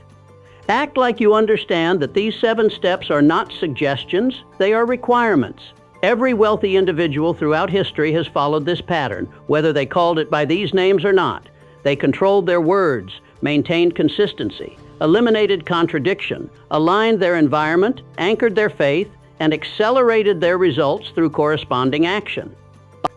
A: Act like you understand that these 7 steps are not suggestions, they are requirements. Every wealthy individual throughout history has followed this pattern, whether they called it by these names or not. They controlled their words, maintained consistency, eliminated contradiction, aligned their environment, anchored their faith, and accelerated their results through corresponding action.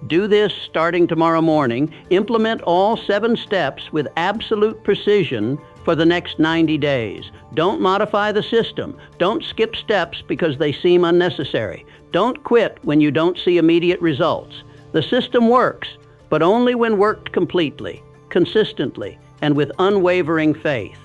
A: Do this starting tomorrow morning. Implement all 7 steps with absolute precision for the next 90 days. Don't modify the system. Don't skip steps because they seem unnecessary. Don't quit when you don't see immediate results. The system works, but only when worked completely, consistently, and with unwavering faith.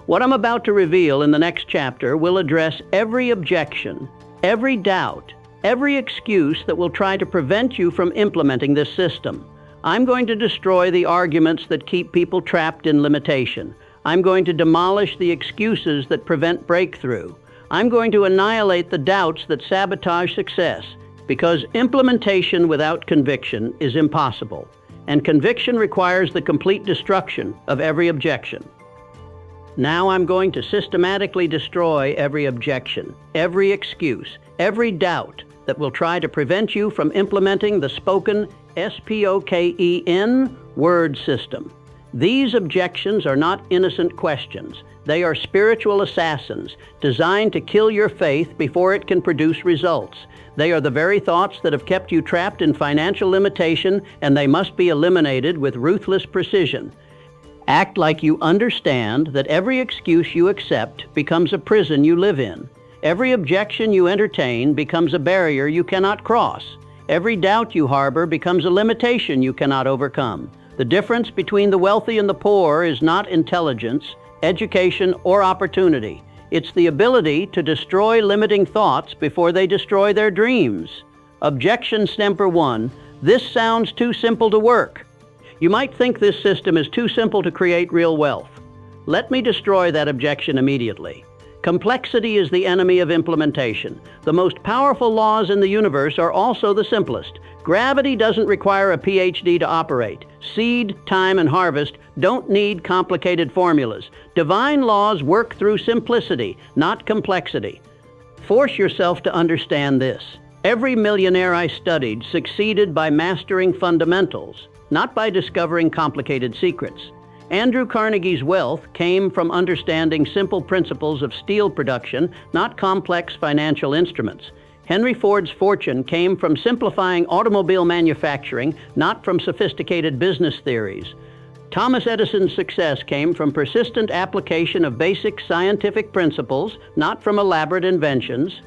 A: What I'm about to reveal in the next chapter will address every objection, every doubt, every excuse that will try to prevent you from implementing this system. I'm going to destroy the arguments that keep people trapped in limitation. I'm going to demolish the excuses that prevent breakthrough. I'm going to annihilate the doubts that sabotage success, because implementation without conviction is impossible, and conviction requires the complete destruction of every objection. Now I'm going to systematically destroy every objection, every excuse, every doubt that will try to prevent you from implementing the spoken S.P.O.K.E.N word system. These objections are not innocent questions. They are spiritual assassins designed to kill your faith before it can produce results. They are the very thoughts that have kept you trapped in financial limitation, and they must be eliminated with ruthless precision. Act like you understand that every excuse you accept becomes a prison you live in. Every objection you entertain becomes a barrier you cannot cross. Every doubt you harbor becomes a limitation you cannot overcome. The difference between the wealthy and the poor is not intelligence, education, or opportunity. It's the ability to destroy limiting thoughts before they destroy their dreams. Objection number 1, this sounds too simple to work. You might think this system is too simple to create real wealth. Let me destroy that objection immediately. Complexity is the enemy of implementation. The most powerful laws in the universe are also the simplest. Gravity doesn't require a PhD to operate. Seed, time, and harvest don't need complicated formulas. Divine laws work through simplicity, not complexity. Force yourself to understand this. Every millionaire I studied succeeded by mastering fundamentals, not by discovering complicated secrets. Andrew Carnegie's wealth came from understanding simple principles of steel production, not complex financial instruments. Henry Ford's fortune came from simplifying automobile manufacturing, not from sophisticated business theories. Thomas Edison's success came from persistent application of basic scientific principles, not from elaborate inventions.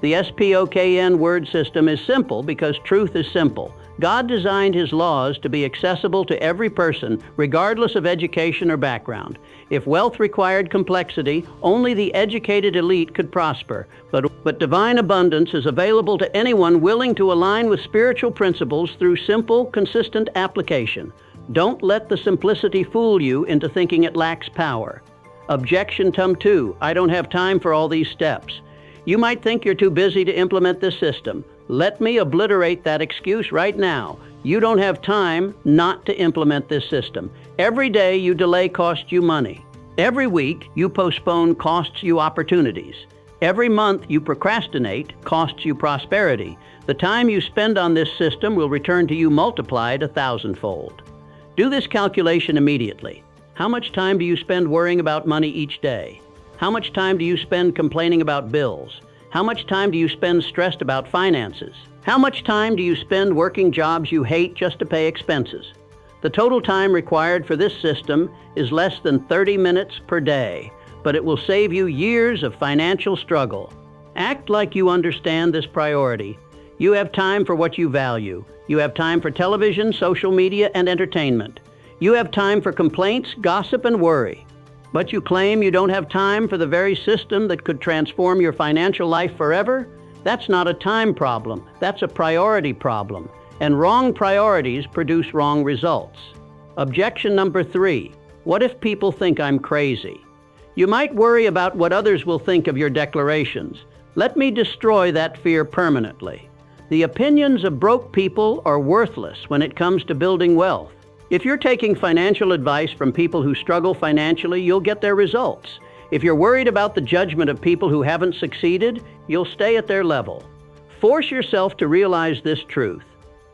A: The S.P.O.K.E.N. word system is simple because truth is simple. God designed His laws to be accessible to every person, regardless of education or background. If wealth required complexity, only the educated elite could prosper. But divine abundance is available to anyone willing to align with spiritual principles through simple, consistent application. Don't let the simplicity fool you into thinking it lacks power. Objection number 2, I don't have time for all these steps. You might think you're too busy to implement this system. Let me obliterate that excuse right now. You don't have time not to implement this system. Every day you delay costs you money. Every week you postpone costs you opportunities. Every month you procrastinate costs you prosperity. The time you spend on this system will return to you multiplied 1,000-fold. Do this calculation immediately. How much time do you spend worrying about money each day? How much time do you spend complaining about bills? How much time do you spend stressed about finances? How much time do you spend working jobs you hate just to pay expenses? The total time required for this system is less than 30 minutes per day, but it will save you years of financial struggle. Act like you understand this priority. You have time for what you value. You have time for television, social media, and entertainment. You have time for complaints, gossip, and worry. But you claim you don't have time for the very system that could transform your financial life forever? That's not a time problem. That's a priority problem. And wrong priorities produce wrong results. Objection number 3. What if people think I'm crazy? You might worry about what others will think of your declarations. Let me destroy that fear permanently. The opinions of broke people are worthless when it comes to building wealth. If you're taking financial advice from people who struggle financially, you'll get their results. If you're worried about the judgment of people who haven't succeeded, you'll stay at their level. Force yourself to realize this truth.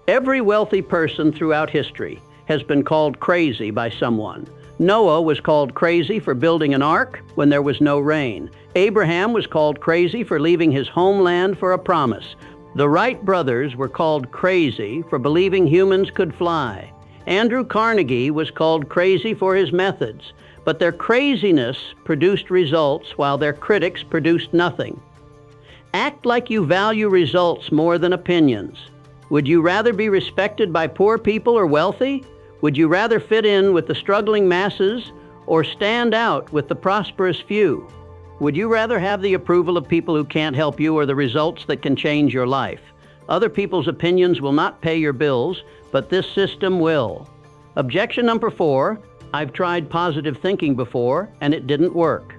A: Every wealthy person throughout history has been called crazy by someone. Noah was called crazy for building an ark when there was no rain. Abraham was called crazy for leaving his homeland for a promise. The Wright brothers were called crazy for believing humans could fly. Andrew Carnegie was called crazy for his methods, but their craziness produced results while their critics produced nothing. Act like you value results more than opinions. Would you rather be respected by poor people or wealthy? Would you rather fit in with the struggling masses or stand out with the prosperous few? Would you rather have the approval of people who can't help you or the results that can change your life? Other people's opinions will not pay your bills, but this system will. Objection number 4, I've tried positive thinking before and it didn't work.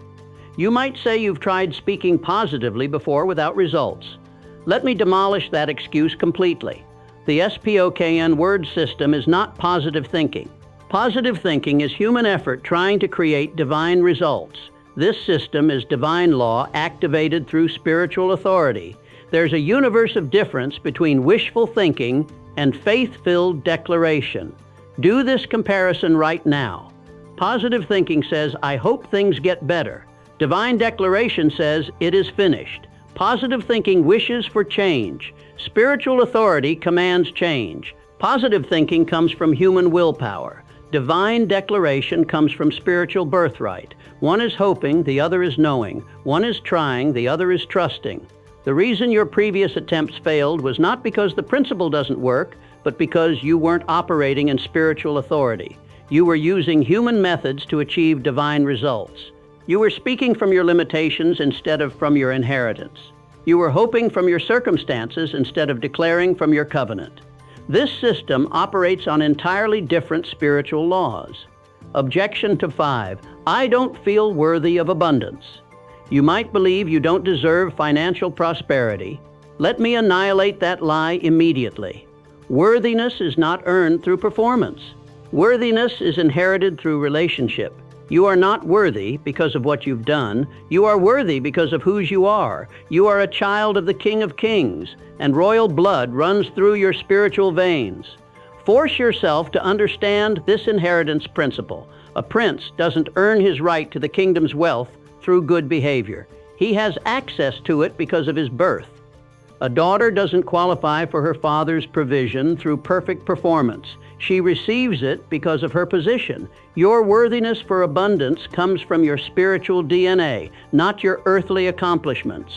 A: You might say you've tried speaking positively before without results. Let me demolish that excuse completely. The S.P.O.K.E.N. word system is not positive thinking. Positive thinking is human effort trying to create divine results. This system is divine law activated through spiritual authority. There's a universe of difference between wishful thinking and faith-filled declaration. Do this comparison right now. Positive thinking says, I hope things get better. Divine declaration says, it is finished. Positive thinking wishes for change. Spiritual authority commands change. Positive thinking comes from human willpower. Divine declaration comes from spiritual birthright. One is hoping, the other is knowing. One is trying, the other is trusting. The reason your previous attempts failed was not because the principle doesn't work, but because you weren't operating in spiritual authority. You were using human methods to achieve divine results. You were speaking from your limitations instead of from your inheritance. You were hoping from your circumstances instead of declaring from your covenant. This system operates on entirely different spiritual laws. Objection to 5. I don't feel worthy of abundance. You might believe you don't deserve financial prosperity. Let me annihilate that lie immediately. Worthiness is not earned through performance. Worthiness is inherited through relationship. You are not worthy because of what you've done. You are worthy because of whose you are. You are a child of the King of Kings, and royal blood runs through your spiritual veins. Force yourself to understand this inheritance principle. A prince doesn't earn his right to the kingdom's wealth through good behavior. He has access to it because of his birth. A daughter doesn't qualify for her father's provision through perfect performance. She receives it because of her position. Your worthiness for abundance comes from your spiritual DNA, not your earthly accomplishments.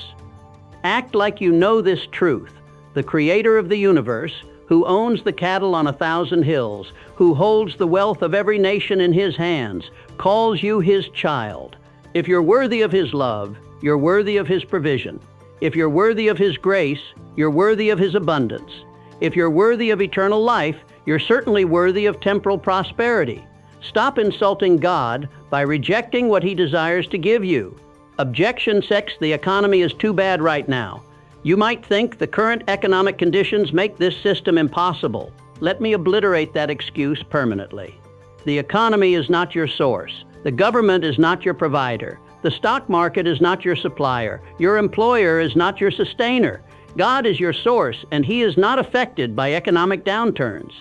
A: Act like you know this truth. The Creator of the universe, who owns the cattle on 1,000 hills, who holds the wealth of every nation in His hands, calls you His child. If you're worthy of His love, you're worthy of His provision. If you're worthy of His grace, you're worthy of His abundance. If you're worthy of eternal life, you're certainly worthy of temporal prosperity. Stop insulting God by rejecting what He desires to give you. Objection 6. The economy is too bad right now. You might think the current economic conditions make this system impossible. Let me obliterate that excuse permanently. The economy is not your source. The government is not your provider. The stock market is not your supplier. Your employer is not your sustainer. God is your source, and He is not affected by economic downturns.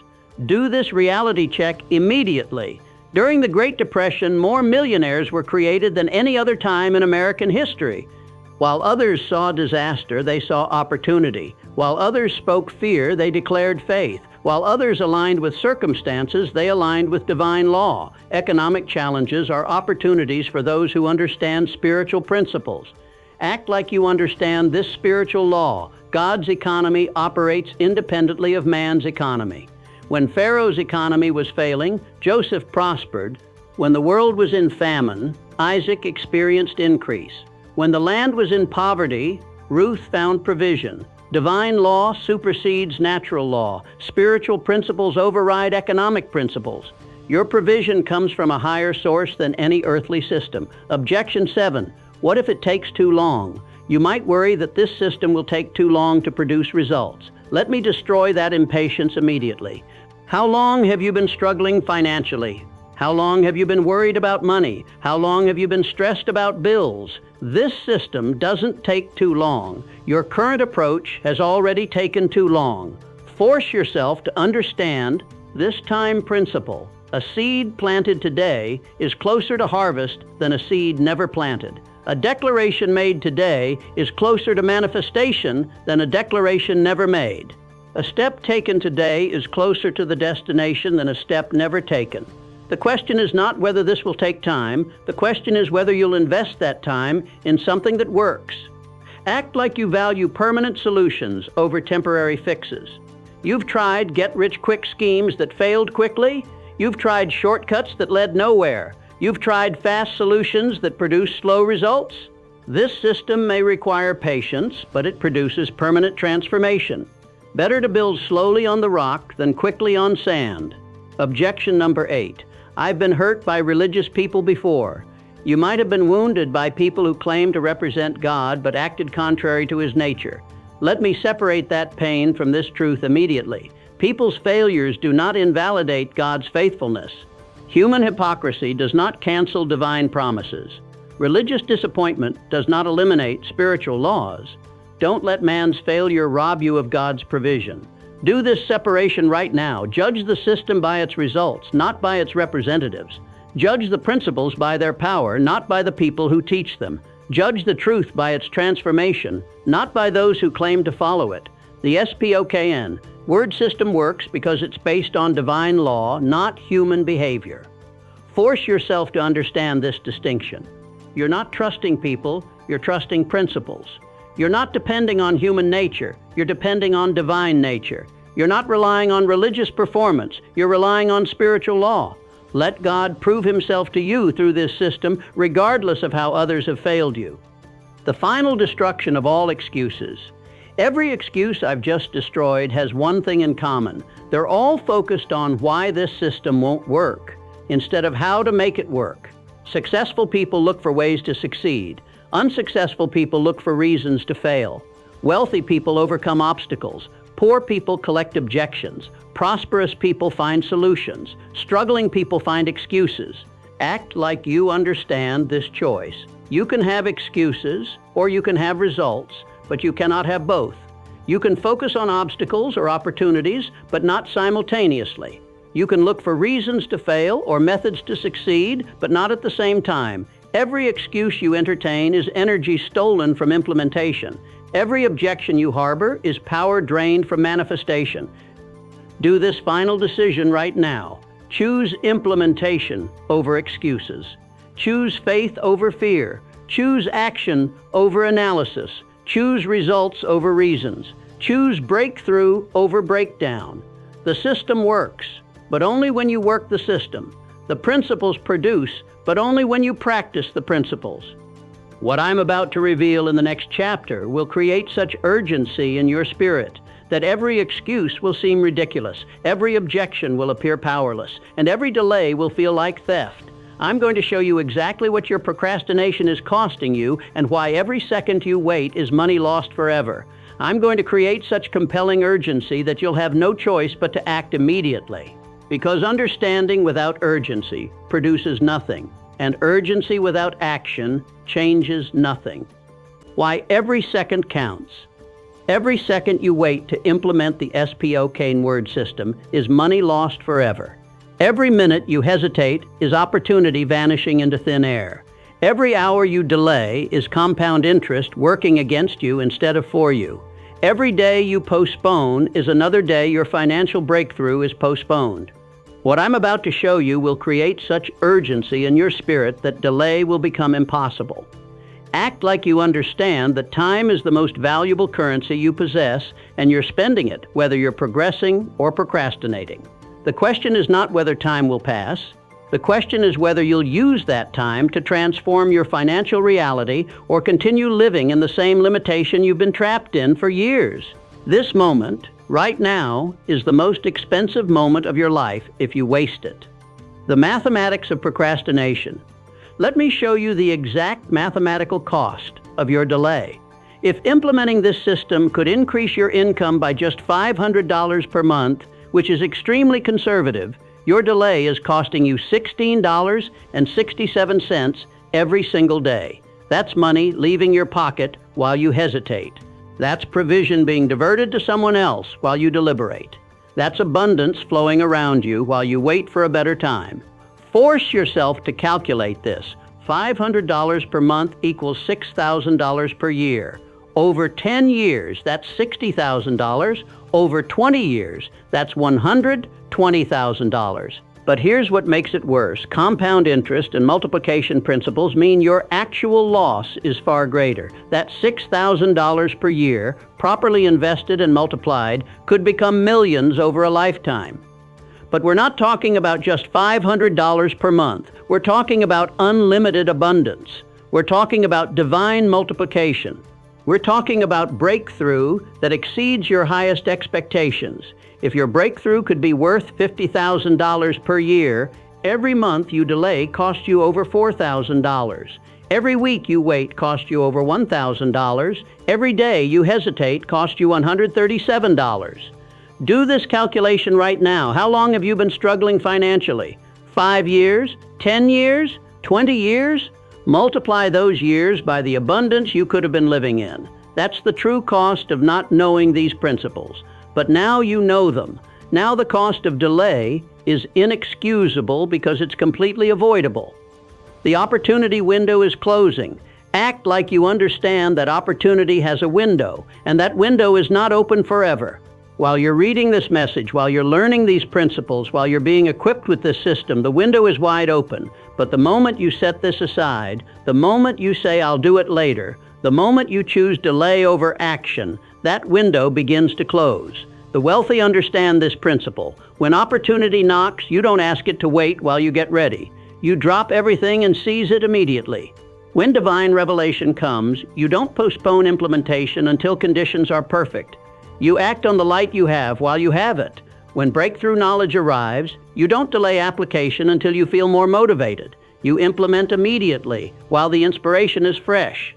A: Do this reality check immediately. During the Great Depression, more millionaires were created than any other time in American history. While others saw disaster, they saw opportunity. While others spoke fear, they declared faith. While others aligned with circumstances, they aligned with divine law. Economic challenges are opportunities for those who understand spiritual principles. Act like you understand this spiritual law. God's economy operates independently of man's economy. When Pharaoh's economy was failing, Joseph prospered. When the world was in famine, Isaac experienced increase. When the land was in poverty, Ruth found provision. Divine law supersedes natural law. Spiritual principles override economic principles. Your provision comes from a higher source than any earthly system. Objection 7. What if it takes too long? You might worry that this system will take too long to produce results. Let me destroy that impatience immediately. How long have you been struggling financially? How long have you been worried about money? How long have you been stressed about bills? This system doesn't take too long. Your current approach has already taken too long. Force yourself to understand this time principle. A seed planted today is closer to harvest than a seed never planted. A declaration made today is closer to manifestation than a declaration never made. A step taken today is closer to the destination than a step never taken. The question is not whether this will take time. The question is whether you'll invest that time in something that works. Act like you value permanent solutions over temporary fixes. You've tried get-rich-quick schemes that failed quickly. You've tried shortcuts that led nowhere. You've tried fast solutions that produce slow results. This system may require patience, but it produces permanent transformation. Better to build slowly on the rock than quickly on sand. Objection number 8. I've been hurt by religious people before. You might have been wounded by people who claimed to represent God but acted contrary to His nature. Let me separate that pain from this truth immediately. People's failures do not invalidate God's faithfulness. Human hypocrisy does not cancel divine promises. Religious disappointment does not eliminate spiritual laws. Don't let man's failure rob you of God's provision. Do this separation right now. Judge the system by its results, not by its representatives. Judge the principles by their power, not by the people who teach them. Judge the truth by its transformation, not by those who claim to follow it. The S.P.O.K.E.N. word system works because it's based on divine law, not human behavior. Force yourself to understand this distinction. You're not trusting people, you're trusting principles. You're not depending on human nature, you're depending on divine nature. You're not relying on religious performance, you're relying on spiritual law. Let God prove himself to you through this system, regardless of how others have failed you. The final destruction of all excuses. Every excuse I've just destroyed has one thing in common. They're all focused on why this system won't work, instead of how to make it work. Successful people look for ways to succeed. Unsuccessful people look for reasons to fail. Wealthy people overcome obstacles. Poor people collect objections. Prosperous people find solutions. Struggling people find excuses. Act like you understand this choice. You can have excuses, or you can have results, but you cannot have both. You can focus on obstacles or opportunities, but not simultaneously. You can look for reasons to fail or methods to succeed, but not at the same time. Every excuse you entertain is energy stolen from implementation. Every objection you harbor is power drained from manifestation. Do this final decision right now. Choose implementation over excuses. Choose faith over fear. Choose action over analysis. Choose results over reasons. Choose breakthrough over breakdown. The system works, but only when you work the system. The principles produce, but only when you practice the principles. What I'm about to reveal in the next chapter will create such urgency in your spirit that every excuse will seem ridiculous, every objection will appear powerless, and every delay will feel like theft. I'm going to show you exactly what your procrastination is costing you and why every second you wait is money lost forever. I'm going to create such compelling urgency that you'll have no choice but to act immediately. Because understanding without urgency produces nothing, and urgency without action changes nothing. Why every second counts. Every second you wait to implement the S.P.O.K.E.N. word system is money lost forever. Every minute you hesitate is opportunity vanishing into thin air. Every hour you delay is compound interest working against you instead of for you. Every day you postpone is another day your financial breakthrough is postponed. What I'm about to show you will create such urgency in your spirit that delay will become impossible. Act like you understand that time is the most valuable currency you possess and you're spending it, whether you're progressing or procrastinating. The question is not whether time will pass. The question is whether you'll use that time to transform your financial reality or continue living in the same limitation you've been trapped in for years. This moment, right now, is the most expensive moment of your life if you waste it. The mathematics of procrastination. Let me show you the exact mathematical cost of your delay. If implementing this system could increase your income by just $500 per month, which is extremely conservative, your delay is costing you $16.67 every single day. That's money leaving your pocket while you hesitate. That's provision being diverted to someone else while you deliberate. That's abundance flowing around you while you wait for a better time. Force yourself to calculate this. $500 per month equals $6,000 per year. Over 10 years, that's $60,000. Over 20 years, that's $120,000. But here's what makes it worse. Compound interest and multiplication principles mean your actual loss is far greater. That $6,000 per year, properly invested and multiplied, could become millions over a lifetime. But we're not talking about just $500 per month. We're talking about unlimited abundance. We're talking about divine multiplication. We're talking about breakthrough that exceeds your highest expectations. If your breakthrough could be worth $50,000 per year, every month you delay costs you over $4,000. Every week you wait costs you over $1,000. Every day you hesitate costs you $137. Do this calculation right now. How long have you been struggling financially? 5 years? 10 years? 20 years? Multiply those years by the abundance you could have been living in. That's the true cost of not knowing these principles. But now you know them. Now the cost of delay is inexcusable because it's completely avoidable. The opportunity window is closing. Act like you understand that opportunity has a window, and that window is not open forever. While you're reading this message, while you're learning these principles, while you're being equipped with this system, the window is wide open. But the moment you set this aside, the moment you say, "I'll do it later," the moment you choose delay over action, that window begins to close. The wealthy understand this principle. When opportunity knocks, you don't ask it to wait while you get ready. You drop everything and seize it immediately. When divine revelation comes, you don't postpone implementation until conditions are perfect. You act on the light you have while you have it. When breakthrough knowledge arrives, you don't delay application until you feel more motivated. You implement immediately while the inspiration is fresh.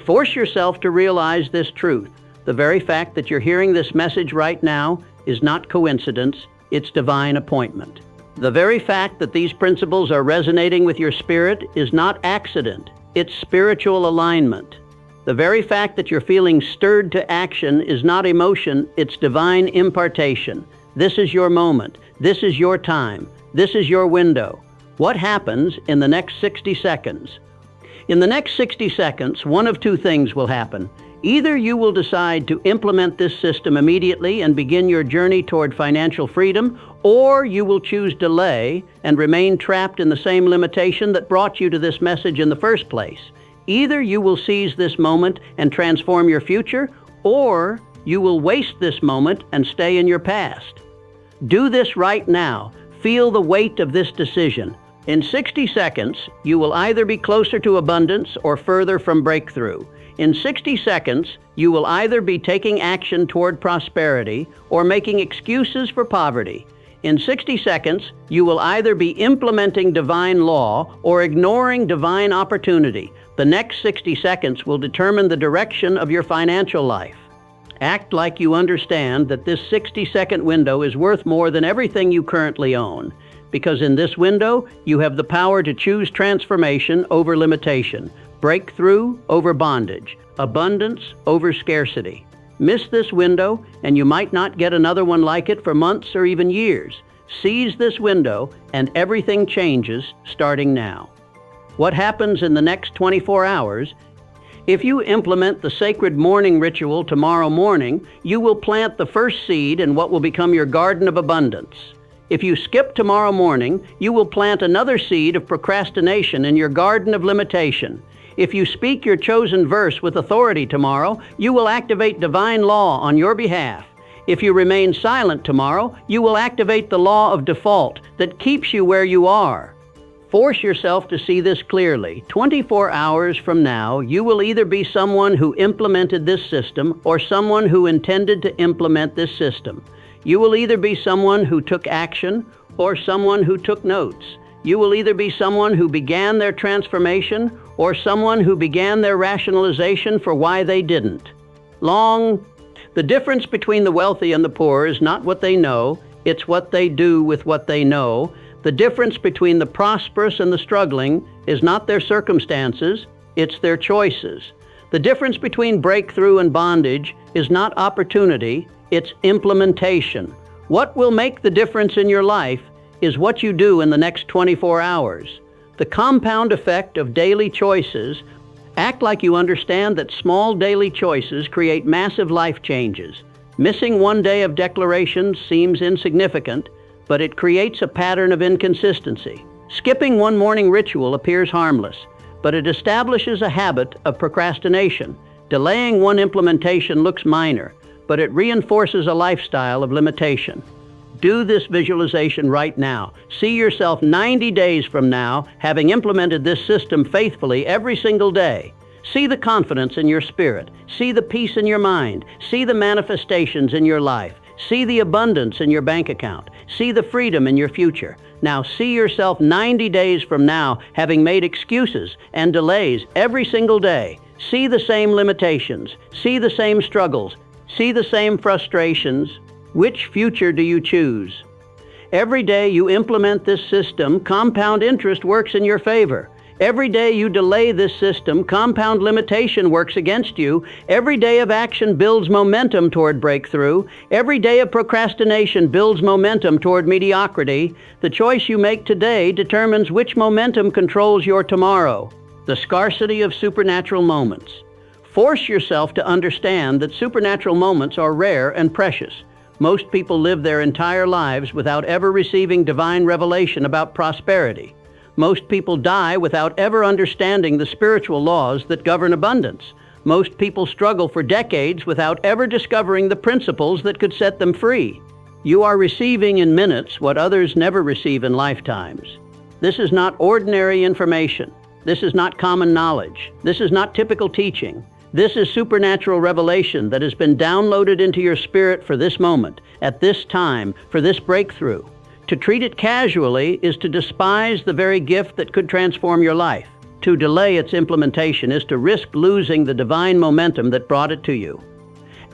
A: Force yourself to realize this truth. The very fact that you're hearing this message right now is not coincidence, it's divine appointment. The very fact that these principles are resonating with your spirit is not accident. It's spiritual alignment. The very fact that you're feeling stirred to action is not emotion, it's divine impartation. This is your moment. This is your time. This is your window. What happens in the next 60 seconds? In the next 60 seconds, one of two things will happen. Either you will decide to implement this system immediately and begin your journey toward financial freedom, or you will choose delay and remain trapped in the same limitation that brought you to this message in the first place. Either you will seize this moment and transform your future, or you will waste this moment and stay in your past. Do this right now. Feel the weight of this decision. In 60 seconds, you will either be closer to abundance or further from breakthrough. In 60 seconds, you will either be taking action toward prosperity or making excuses for poverty. In 60 seconds, you will either be implementing divine law or ignoring divine opportunity. The next 60 seconds will determine the direction of your financial life. Act like you understand that this 60-second window is worth more than everything you currently own, because in this window, you have the power to choose transformation over limitation, breakthrough over bondage, abundance over scarcity. Miss this window, and you might not get another one like it for months or even years. Seize this window, and everything changes starting now. What happens in the next 24 hours? If you implement the sacred morning ritual tomorrow morning, you will plant the first seed in what will become your garden of abundance. If you skip tomorrow morning, you will plant another seed of procrastination in your garden of limitation. If you speak your chosen verse with authority tomorrow, you will activate divine law on your behalf. If you remain silent tomorrow, you will activate the law of default that keeps you where you are. Force yourself to see this clearly. 24 hours from now, you will either be someone who implemented this system or someone who intended to implement this system. You will either be someone who took action or someone who took notes. You will either be someone who began their transformation or someone who began their rationalization for why they didn't. The difference between the wealthy and the poor is not what they know, it's what they do with what they know. The difference between the prosperous and the struggling is not their circumstances, it's their choices. The difference between breakthrough and bondage is not opportunity, it's implementation. What will make the difference in your life is what you do in the next 24 hours. The compound effect of daily choices. Act like you understand that small daily choices create massive life changes. Missing one day of declarations seems insignificant, but it creates a pattern of inconsistency. Skipping one morning ritual appears harmless, but it establishes a habit of procrastination. Delaying one implementation looks minor, but it reinforces a lifestyle of limitation. Do this visualization right now. See yourself 90 days from now having implemented this system faithfully every single day. See the confidence in your spirit. See the peace in your mind. See the manifestations in your life. See the abundance in your bank account. See the freedom in your future. Now see yourself 90 days from now having made excuses and delays every single day. See the same limitations. See the same struggles. See the same frustrations. Which future do you choose? Every day you implement this system, compound interest works in your favor. Every day you delay this system, compound limitation works against you. Every day of action builds momentum toward breakthrough. Every day of procrastination builds momentum toward mediocrity. The choice you make today determines which momentum controls your tomorrow. The scarcity of supernatural moments. Force yourself to understand that supernatural moments are rare and precious. Most people live their entire lives without ever receiving divine revelation about prosperity. Most people die without ever understanding the spiritual laws that govern abundance. Most people struggle for decades without ever discovering the principles that could set them free. You are receiving in minutes what others never receive in lifetimes. This is not ordinary information. This is not common knowledge. This is not typical teaching. This is supernatural revelation that has been downloaded into your spirit for this moment, at this time, for this breakthrough. To treat it casually is to despise the very gift that could transform your life. To delay its implementation is to risk losing the divine momentum that brought it to you.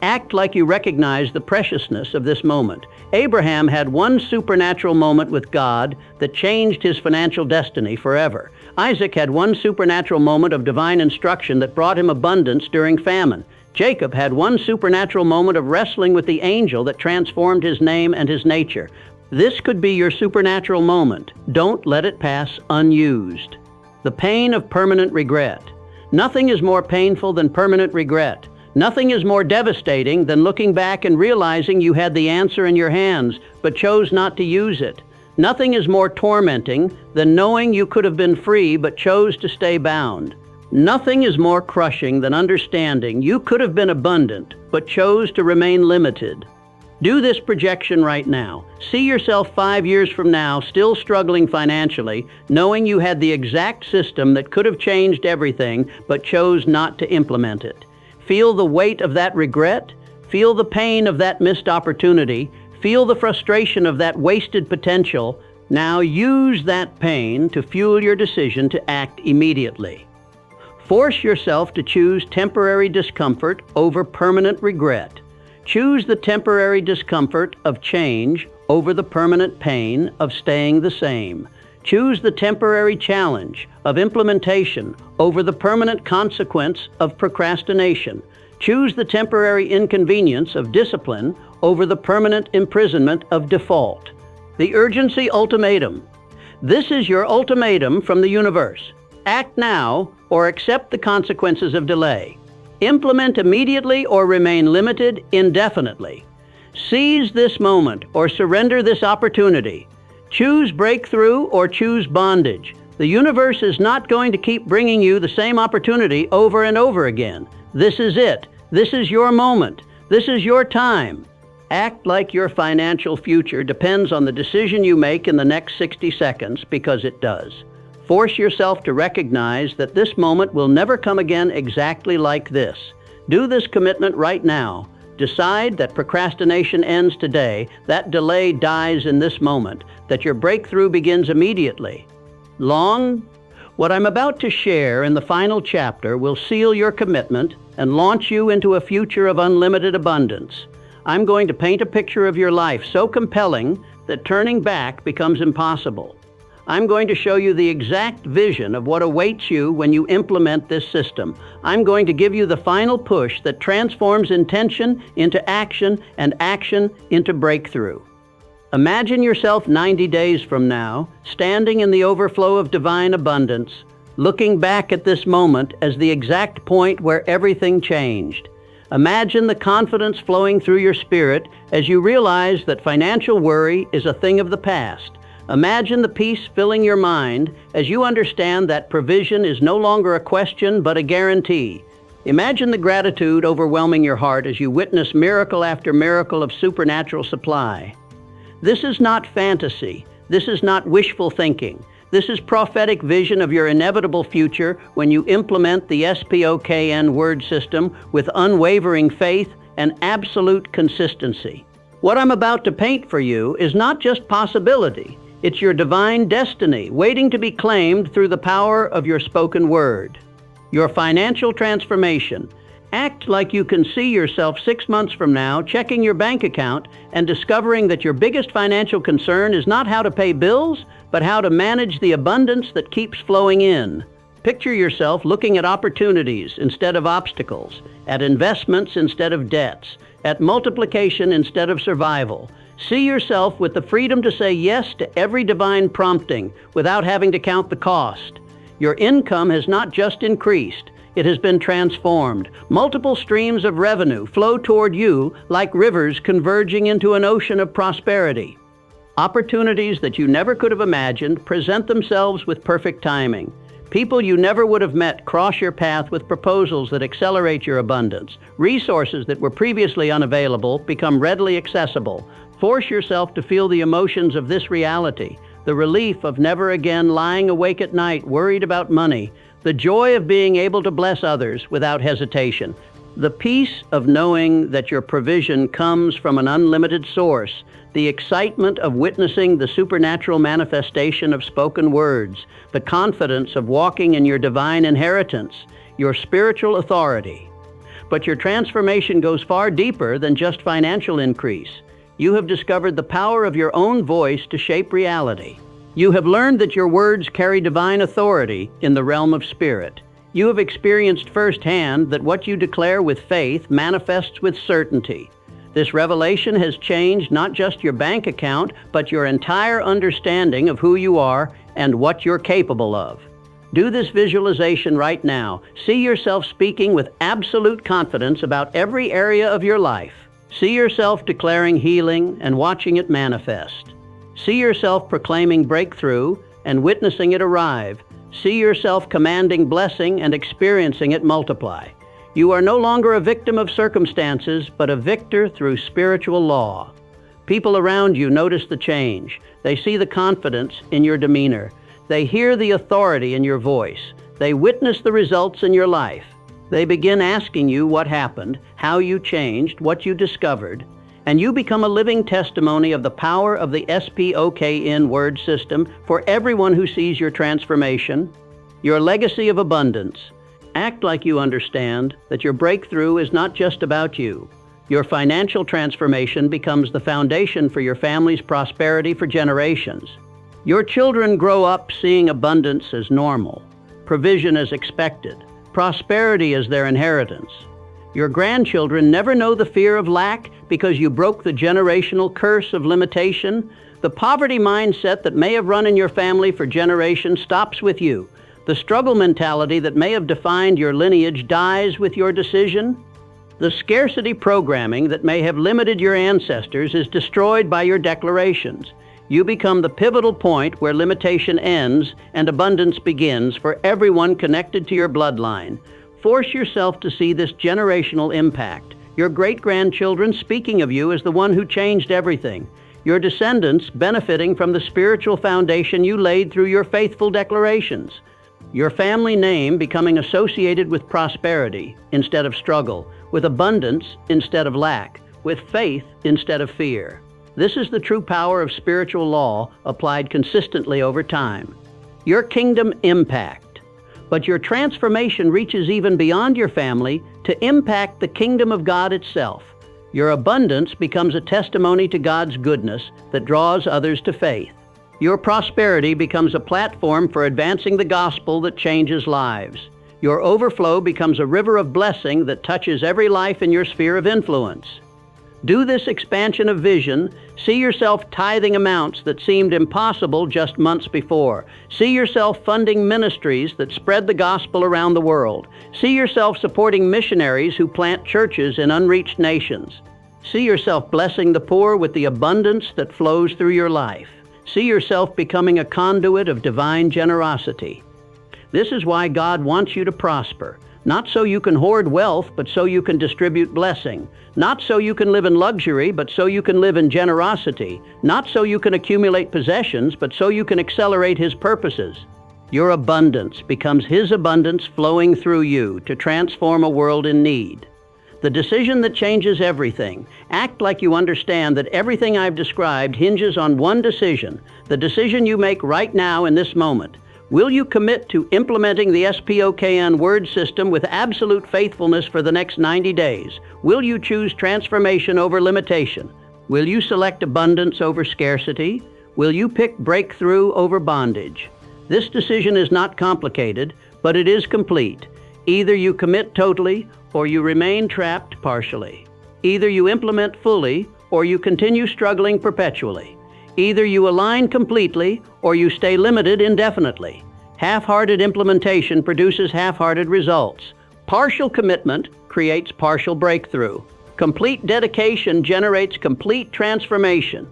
A: Act like you recognize the preciousness of this moment. Abraham had one supernatural moment with God that changed his financial destiny forever. Isaac had one supernatural moment of divine instruction that brought him abundance during famine. Jacob had one supernatural moment of wrestling with the angel that transformed his name and his nature. This could be your supernatural moment. Don't let it pass unused. The pain of permanent regret. Nothing is more painful than permanent regret. Nothing is more devastating than looking back and realizing you had the answer in your hands, but chose not to use it. Nothing is more tormenting than knowing you could have been free, but chose to stay bound. Nothing is more crushing than understanding you could have been abundant, but chose to remain limited. Do this projection right now. See yourself 5 years from now still struggling financially, knowing you had the exact system that could have changed everything, but chose not to implement it. Feel the weight of that regret. Feel the pain of that missed opportunity. Feel the frustration of that wasted potential. Now use that pain to fuel your decision to act immediately. Force yourself to choose temporary discomfort over permanent regret. Choose the temporary discomfort of change over the permanent pain of staying the same. Choose the temporary challenge of implementation over the permanent consequence of procrastination. Choose the temporary inconvenience of discipline over the permanent imprisonment of default. The urgency ultimatum. This is your ultimatum from the universe. Act now or accept the consequences of delay. Implement immediately or remain limited indefinitely. Seize this moment or surrender this opportunity. Choose breakthrough or choose bondage. The universe is not going to keep bringing you the same opportunity over and over again. This is it. This is your moment. This is your time. Act like your financial future depends on the decision you make in the next 60 seconds, because it does. Force yourself to recognize that this moment will never come again exactly like this. Do this commitment right now. Decide that procrastination ends today, that delay dies in this moment, that your breakthrough begins immediately. What I'm about to share in the final chapter will seal your commitment and launch you into a future of unlimited abundance. I'm going to paint a picture of your life so compelling that turning back becomes impossible. I'm going to show you the exact vision of what awaits you when you implement this system. I'm going to give you the final push that transforms intention into action and action into breakthrough. Imagine yourself 90 days from now, standing in the overflow of divine abundance, looking back at this moment as the exact point where everything changed. Imagine the confidence flowing through your spirit as you realize that financial worry is a thing of the past. Imagine the peace filling your mind as you understand that provision is no longer a question but a guarantee. Imagine the gratitude overwhelming your heart as you witness miracle after miracle of supernatural supply. This is not fantasy. This is not wishful thinking. This is prophetic vision of your inevitable future when you implement the S.P.O.K.E.N word system with unwavering faith and absolute consistency. What I'm about to paint for you is not just possibility. It's your divine destiny waiting to be claimed through the power of your spoken word. Your financial transformation. Act like you can see yourself 6 months from now checking your bank account and discovering that your biggest financial concern is not how to pay bills, but how to manage the abundance that keeps flowing in. Picture yourself looking at opportunities instead of obstacles, at investments instead of debts, at multiplication instead of survival. See yourself with the freedom to say yes to every divine prompting without having to count the cost. Your income has not just increased, it has been transformed. Multiple streams of revenue flow toward you like rivers converging into an ocean of prosperity. Opportunities that you never could have imagined present themselves with perfect timing. People you never would have met cross your path with proposals that accelerate your abundance. Resources that were previously unavailable become readily accessible. Force yourself to feel the emotions of this reality, the relief of never again lying awake at night worried about money, the joy of being able to bless others without hesitation, the peace of knowing that your provision comes from an unlimited source, the excitement of witnessing the supernatural manifestation of spoken words, the confidence of walking in your divine inheritance, your spiritual authority. But your transformation goes far deeper than just financial increase. You have discovered the power of your own voice to shape reality. You have learned that your words carry divine authority in the realm of spirit. You have experienced firsthand that what you declare with faith manifests with certainty. This revelation has changed not just your bank account, but your entire understanding of who you are and what you're capable of. Do this visualization right now. See yourself speaking with absolute confidence about every area of your life. See yourself declaring healing and watching it manifest. See yourself proclaiming breakthrough and witnessing it arrive. See yourself commanding blessing and experiencing it multiply. You are no longer a victim of circumstances, but a victor through spiritual law. People around you notice the change. They see the confidence in your demeanor. They hear the authority in your voice. They witness the results in your life. They begin asking you what happened, how you changed, what you discovered, and you become a living testimony of the power of the S.P.O.K.E.N word system for everyone who sees your transformation, your legacy of abundance. Act like you understand that your breakthrough is not just about you. Your financial transformation becomes the foundation for your family's prosperity for generations. Your children grow up seeing abundance as normal, provision as expected, prosperity as their inheritance. Your grandchildren never know the fear of lack because you broke the generational curse of limitation. The poverty mindset that may have run in your family for generations stops with you. The struggle mentality that may have defined your lineage dies with your decision. The scarcity programming that may have limited your ancestors is destroyed by your declarations. You become the pivotal point where limitation ends and abundance begins for everyone connected to your bloodline. Force yourself to see this generational impact. Your great-grandchildren speaking of you as the one who changed everything. Your descendants benefiting from the spiritual foundation you laid through your faithful declarations. Your family name becoming associated with prosperity instead of struggle, with abundance instead of lack, with faith instead of fear. This is the true power of spiritual law applied consistently over time. Your kingdom impact. But your transformation reaches even beyond your family to impact the kingdom of God itself. Your abundance becomes a testimony to God's goodness that draws others to faith. Your prosperity becomes a platform for advancing the gospel that changes lives. Your overflow becomes a river of blessing that touches every life in your sphere of influence. Do this expansion of vision. See yourself tithing amounts that seemed impossible just months before. See yourself funding ministries that spread the gospel around the world. See yourself supporting missionaries who plant churches in unreached nations. See yourself blessing the poor with the abundance that flows through your life. See yourself becoming a conduit of divine generosity. This is why God wants you to prosper. Not so you can hoard wealth, but so you can distribute blessing. Not so you can live in luxury, but so you can live in generosity. Not so you can accumulate possessions, but so you can accelerate His purposes. Your abundance becomes His abundance flowing through you to transform a world in need. The decision that changes everything. Act like you understand that everything I've described hinges on one decision, the decision you make right now in this moment. Will you commit to implementing the S.P.O.K.E.N word system with absolute faithfulness for the next 90 days? Will you choose transformation over limitation? Will you select abundance over scarcity? Will you pick breakthrough over bondage? This decision is not complicated, but it is complete. Either you commit totally, or you remain trapped partially. Either you implement fully, or you continue struggling perpetually. Either you align completely, or you stay limited indefinitely. Half-hearted implementation produces half-hearted results. Partial commitment creates partial breakthrough. Complete dedication generates complete transformation.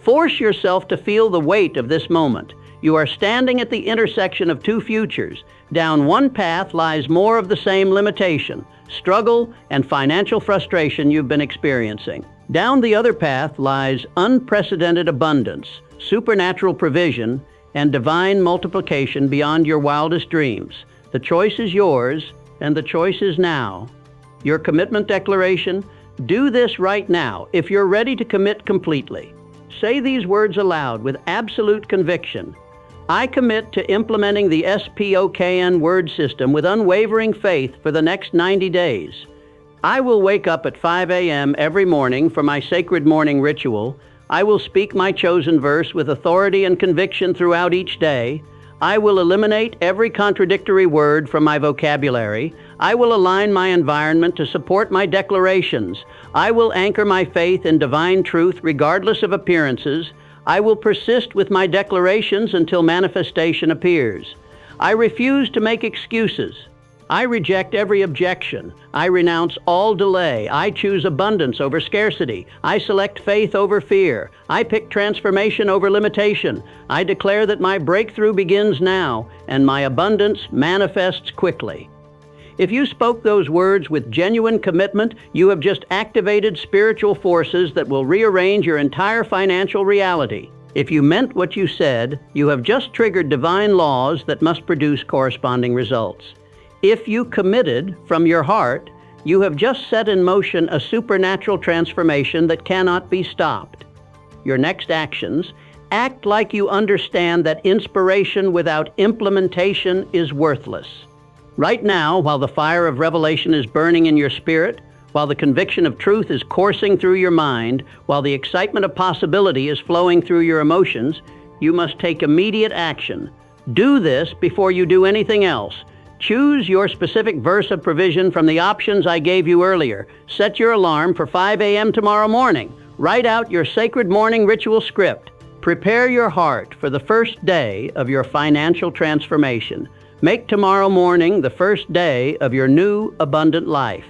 A: Force yourself to feel the weight of this moment. You are standing at the intersection of two futures. Down one path lies more of the same limitation, struggle, and financial frustration you've been experiencing. Down the other path lies unprecedented abundance, supernatural provision, and divine multiplication beyond your wildest dreams. The choice is yours, and the choice is now. Your commitment declaration: do this right now if you're ready to commit completely. Say these words aloud with absolute conviction. I commit to implementing the S.P.O.K.E.N word system with unwavering faith for the next 90 days. I will wake up at 5 a.m. every morning for my sacred morning ritual. I will speak my chosen verse with authority and conviction throughout each day. I will eliminate every contradictory word from my vocabulary. I will align my environment to support my declarations. I will anchor my faith in divine truth regardless of appearances. I will persist with my declarations until manifestation appears. I refuse to make excuses. I reject every objection. I renounce all delay. I choose abundance over scarcity. I select faith over fear. I pick transformation over limitation. I declare that my breakthrough begins now, and my abundance manifests quickly. If you spoke those words with genuine commitment, you have just activated spiritual forces that will rearrange your entire financial reality. If you meant what you said, you have just triggered divine laws that must produce corresponding results. If you committed from your heart, you have just set in motion a supernatural transformation that cannot be stopped. Your next actions: act like you understand that inspiration without implementation is worthless. Right now, while the fire of revelation is burning in your spirit, while the conviction of truth is coursing through your mind, while the excitement of possibility is flowing through your emotions, you must take immediate action. Do this before you do anything else. Choose your specific verse of provision from the options I gave you earlier. Set your alarm for 5 a.m. tomorrow morning. Write out your sacred morning ritual script. Prepare your heart for the first day of your financial transformation. Make tomorrow morning the first day of your new abundant life.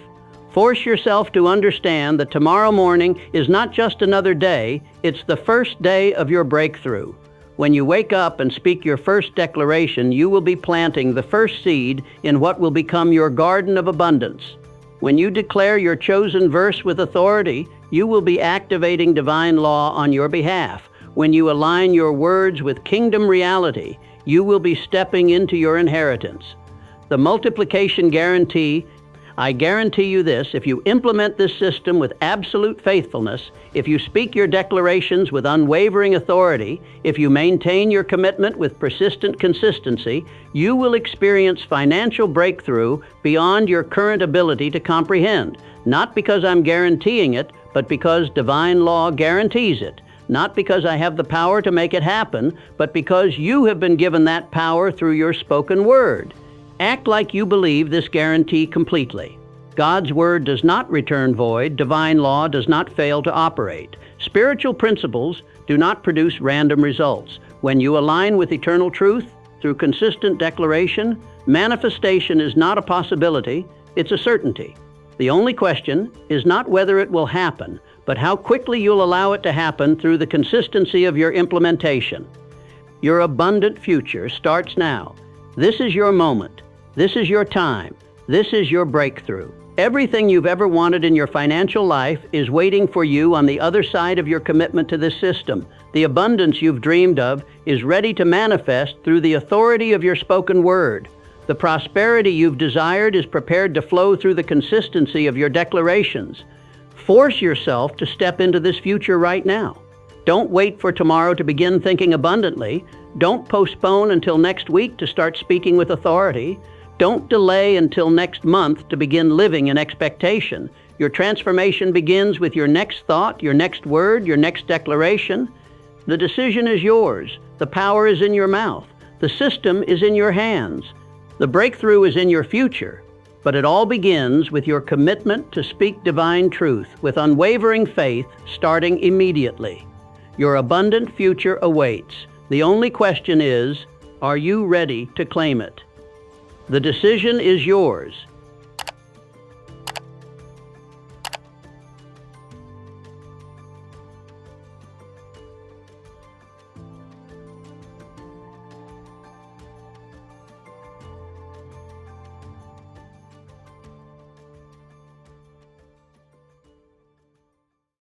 A: Force yourself to understand that tomorrow morning is not just another day, it's the first day of your breakthrough. When you wake up and speak your first declaration, you will be planting the first seed in what will become your garden of abundance. When you declare your chosen verse with authority, you will be activating divine law on your behalf. When you align your words with kingdom reality, you will be stepping into your inheritance. The multiplication guarantee: I guarantee you this: if you implement this system with absolute faithfulness, if you speak your declarations with unwavering authority, if you maintain your commitment with persistent consistency, you will experience financial breakthrough beyond your current ability to comprehend. Not because I'm guaranteeing it, but because divine law guarantees it. Not because I have the power to make it happen, but because you have been given that power through your spoken word. Act like you believe this guarantee completely. God's word does not return void. Divine law does not fail to operate. Spiritual principles do not produce random results. When you align with eternal truth through consistent declaration, manifestation is not a possibility, it's a certainty. The only question is not whether it will happen, but how quickly you'll allow it to happen through the consistency of your implementation. Your abundant future starts now. This is your moment. This is your time. This is your breakthrough. Everything you've ever wanted in your financial life is waiting for you on the other side of your commitment to this system. The abundance you've dreamed of is ready to manifest through the authority of your spoken word. The prosperity you've desired is prepared to flow through the consistency of your declarations. Force yourself to step into this future right now. Don't wait for tomorrow to begin thinking abundantly. Don't postpone until next week to start speaking with authority. Don't delay until next month to begin living in expectation. Your transformation begins with your next thought, your next word, your next declaration. The decision is yours. The power is in your mouth. The system is in your hands. The breakthrough is in your future. But it all begins with your commitment to speak divine truth with unwavering faith, starting immediately. Your abundant future awaits. The only question is, are you ready to claim it? The decision is yours.